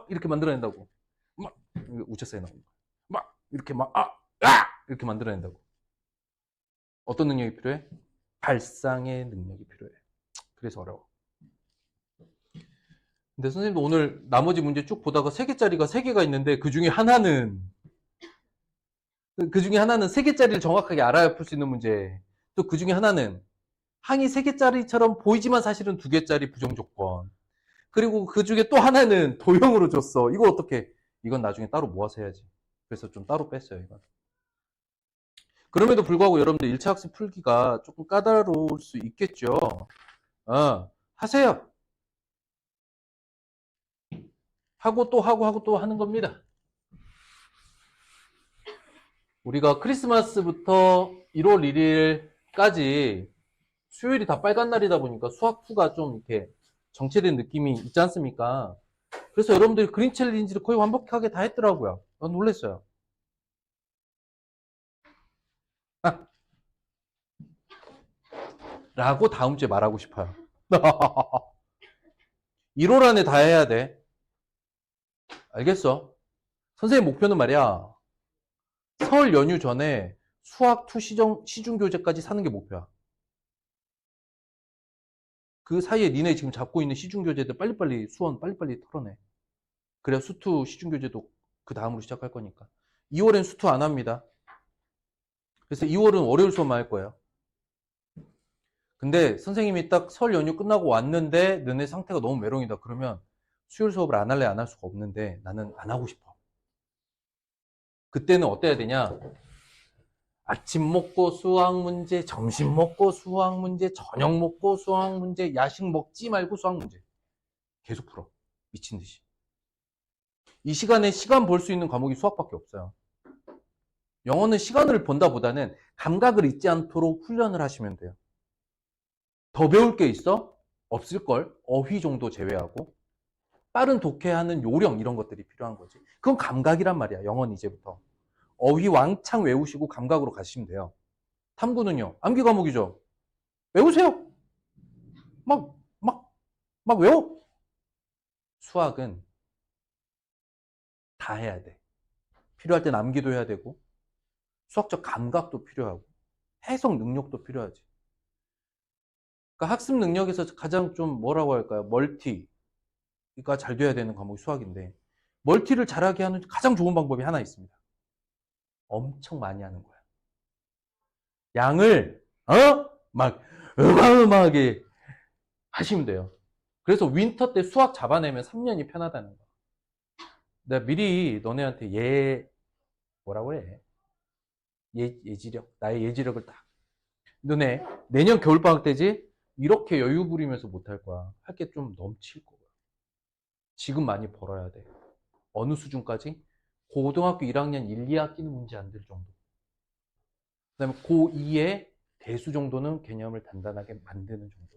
이렇게 만들어낸다고. 막 우차사에 나오는 거. 막 이렇게 이렇게 만들어낸다고. 어떤 능력이 필요해? 발상의 능력이 필요해. 그래서 어려워. 근데 선생님도 오늘 나머지 문제 쭉 보다가 3개짜리가 3개가 있는데 그 중에 하나는 3개짜리를 정확하게 알아야 풀 수 있는 문제. 또 그 중에 하나는 항이 3개짜리처럼 보이지만 사실은 2개짜리 부정조건. 그리고 그 중에 또 하나는 도형으로 줬어. 이거 어떻게? 이건 나중에 따로 모아서 해야지. 그래서 좀 따로 뺐어요, 이건. 그럼에도 불구하고 여러분들 1차 학습 풀기가 조금 까다로울 수 있겠죠. 하세요. 하고 또 하는 겁니다. 우리가 크리스마스부터 1월 1일까지 수요일이 다 빨간 날이다 보니까 수학2가 좀 이렇게 정체된 느낌이 있지 않습니까? 그래서 여러분들이 그린 챌린지를 거의 완벽하게 다 했더라고요. 난 놀랐어요. 라고 다음 주에 말하고 싶어요. 1월 안에 다 해야 돼. 알겠어? 선생님 목표는 말이야. 설 연휴 전에 수학2 시중교재까지 사는 게 목표야. 그 사이에 니네 지금 잡고 있는 시중교재들 빨리빨리 수원 빨리빨리 털어내. 그래야 수2 시중교재도 그 다음으로 시작할 거니까. 2월엔 수2 안 합니다. 그래서 2월은 월요일 수업만 할 거예요. 근데 선생님이 딱 설 연휴 끝나고 왔는데 너네 상태가 너무 메롱이다. 그러면 수요일 수업을 안 할래 안 할 수가 없는데 나는 안 하고 싶어. 그때는 어때야 되냐? 아침 먹고 수학 문제, 점심 먹고 수학 문제, 저녁 먹고 수학 문제, 야식 먹지 말고 수학 문제. 계속 풀어. 미친 듯이. 이 시간에 시간 벌 수 있는 과목이 수학밖에 없어요. 영어는 시간을 본다보다는 감각을 잊지 않도록 훈련을 하시면 돼요. 더 배울 게 있어? 없을걸? 어휘 정도 제외하고. 빠른 독해하는 요령 이런 것들이 필요한 거지. 그건 감각이란 말이야. 영어는 이제부터. 어휘 왕창 외우시고 감각으로 가시면 돼요. 탐구는요. 암기 과목이죠. 외우세요. 막 외워. 수학은 다 해야 돼. 필요할 땐 암기도 해야 되고 수학적 감각도 필요하고 해석 능력도 필요하지. 그러니까 학습 능력에서 가장 좀 뭐라고 할까요? 멀티가 잘 돼야 되는 과목이 수학인데 멀티를 잘하게 하는 가장 좋은 방법이 하나 있습니다. 엄청 많이 하는 거야. 양을 막 어마어마하게 하시면 돼요. 그래서 윈터 때 수학 잡아내면 3년이 편하다는 거. 내가 미리 너네한테 뭐라고 해? 예지력, 나의 예지력을 딱. 너네 내년 겨울방학 때지? 이렇게 여유 부리면서 못할 거야. 할 게 좀 넘칠 거야. 지금 많이 벌어야 돼. 어느 수준까지? 고등학교 1학년 1, 2학기는 문제 안 될 정도. 그 다음에 고2의 대수 정도는 개념을 단단하게 만드는 정도.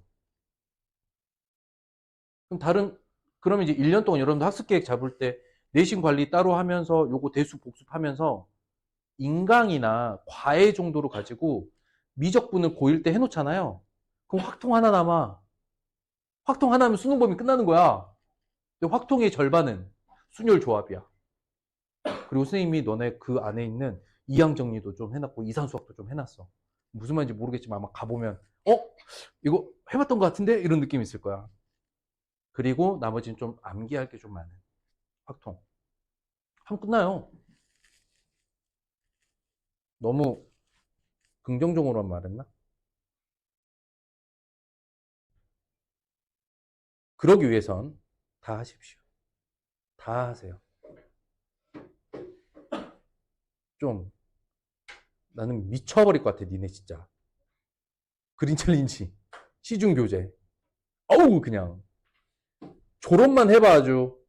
그러면 이제 1년 동안 여러분들 학습 계획 잡을 때 내신 관리 따로 하면서 요거 대수 복습하면서 인강이나 과외 정도로 가지고 미적분을 고1 때 해놓잖아요. 그럼 확통 하나 남아. 확통 하나면 수능 범위 끝나는 거야. 근데 확통의 절반은 순열 조합이야. 그리고 선생님이 너네 그 안에 있는 이항 정리도 좀 해놨고 이산 수학도 좀 해놨어. 무슨 말인지 모르겠지만 아마 가보면 이거 해봤던 것 같은데? 이런 느낌이 있을 거야. 그리고 나머지는 좀 암기할 게 좀 많은 확통. 하면 끝나요. 너무 긍정적으로만 말했나? 그러기 위해선 다 하십시오. 다 하세요. 좀 나는 미쳐버릴 것 같아. 니네 진짜. 그린 챌린지, 시중 교재. 어우 그냥 졸업만 해봐 아주.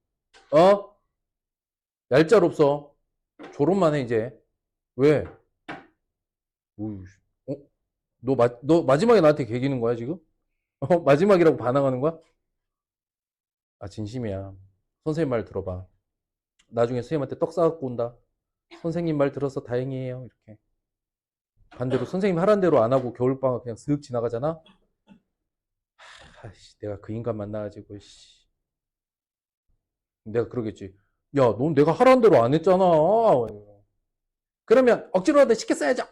얄짤 없어. 졸업만 해 이제. 왜? 어? 너 마지막에 나한테 개기는 거야 지금? 마지막이라고 반항하는 거야? 아 진심이야. 선생님 말 들어봐. 나중에 선생님한테 떡 싸갖고 온다. 선생님 말 들어서 다행이에요. 이렇게. 반대로 선생님 하란 대로 안 하고 겨울방학 그냥 슥 지나가잖아? 내가 그 인간 만나가지고 내가 그러겠지. 야, 넌 내가 하라는 대로 안 했잖아. 그러면 억지로라도 시켰어야죠.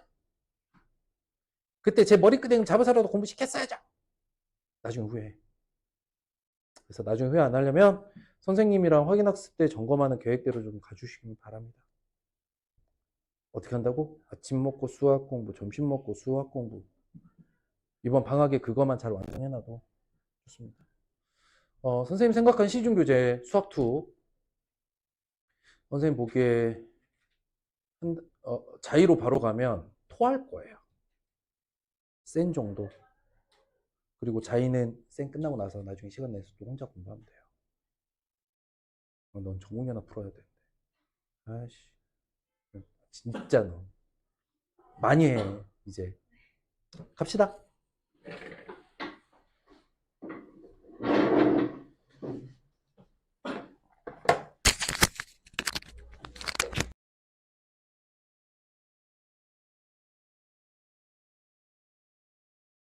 그때 제 머리끄댕 잡아서라도 공부시켰어야죠. 나중에 후회해. 그래서 나중에 후회 안 하려면 선생님이랑 확인학습 때 점검하는 계획대로 좀 가주시기 바랍니다. 어떻게 한다고? 아침 먹고 수학 공부, 점심 먹고 수학 공부. 이번 방학에 그것만 잘 완성해놔도 좋습니다. 선생님 생각한 시중교재 수학2 선생님 보기에 자의로 바로 가면 토할 거예요. 센 정도. 그리고 자의는 쌩 끝나고 나서 나중에 시간 내서 또 혼자 공부하면 돼요. 넌 전공이 하나 풀어야 되는데. 아이씨. 진짜 너. 많이 해, 이제. 갑시다.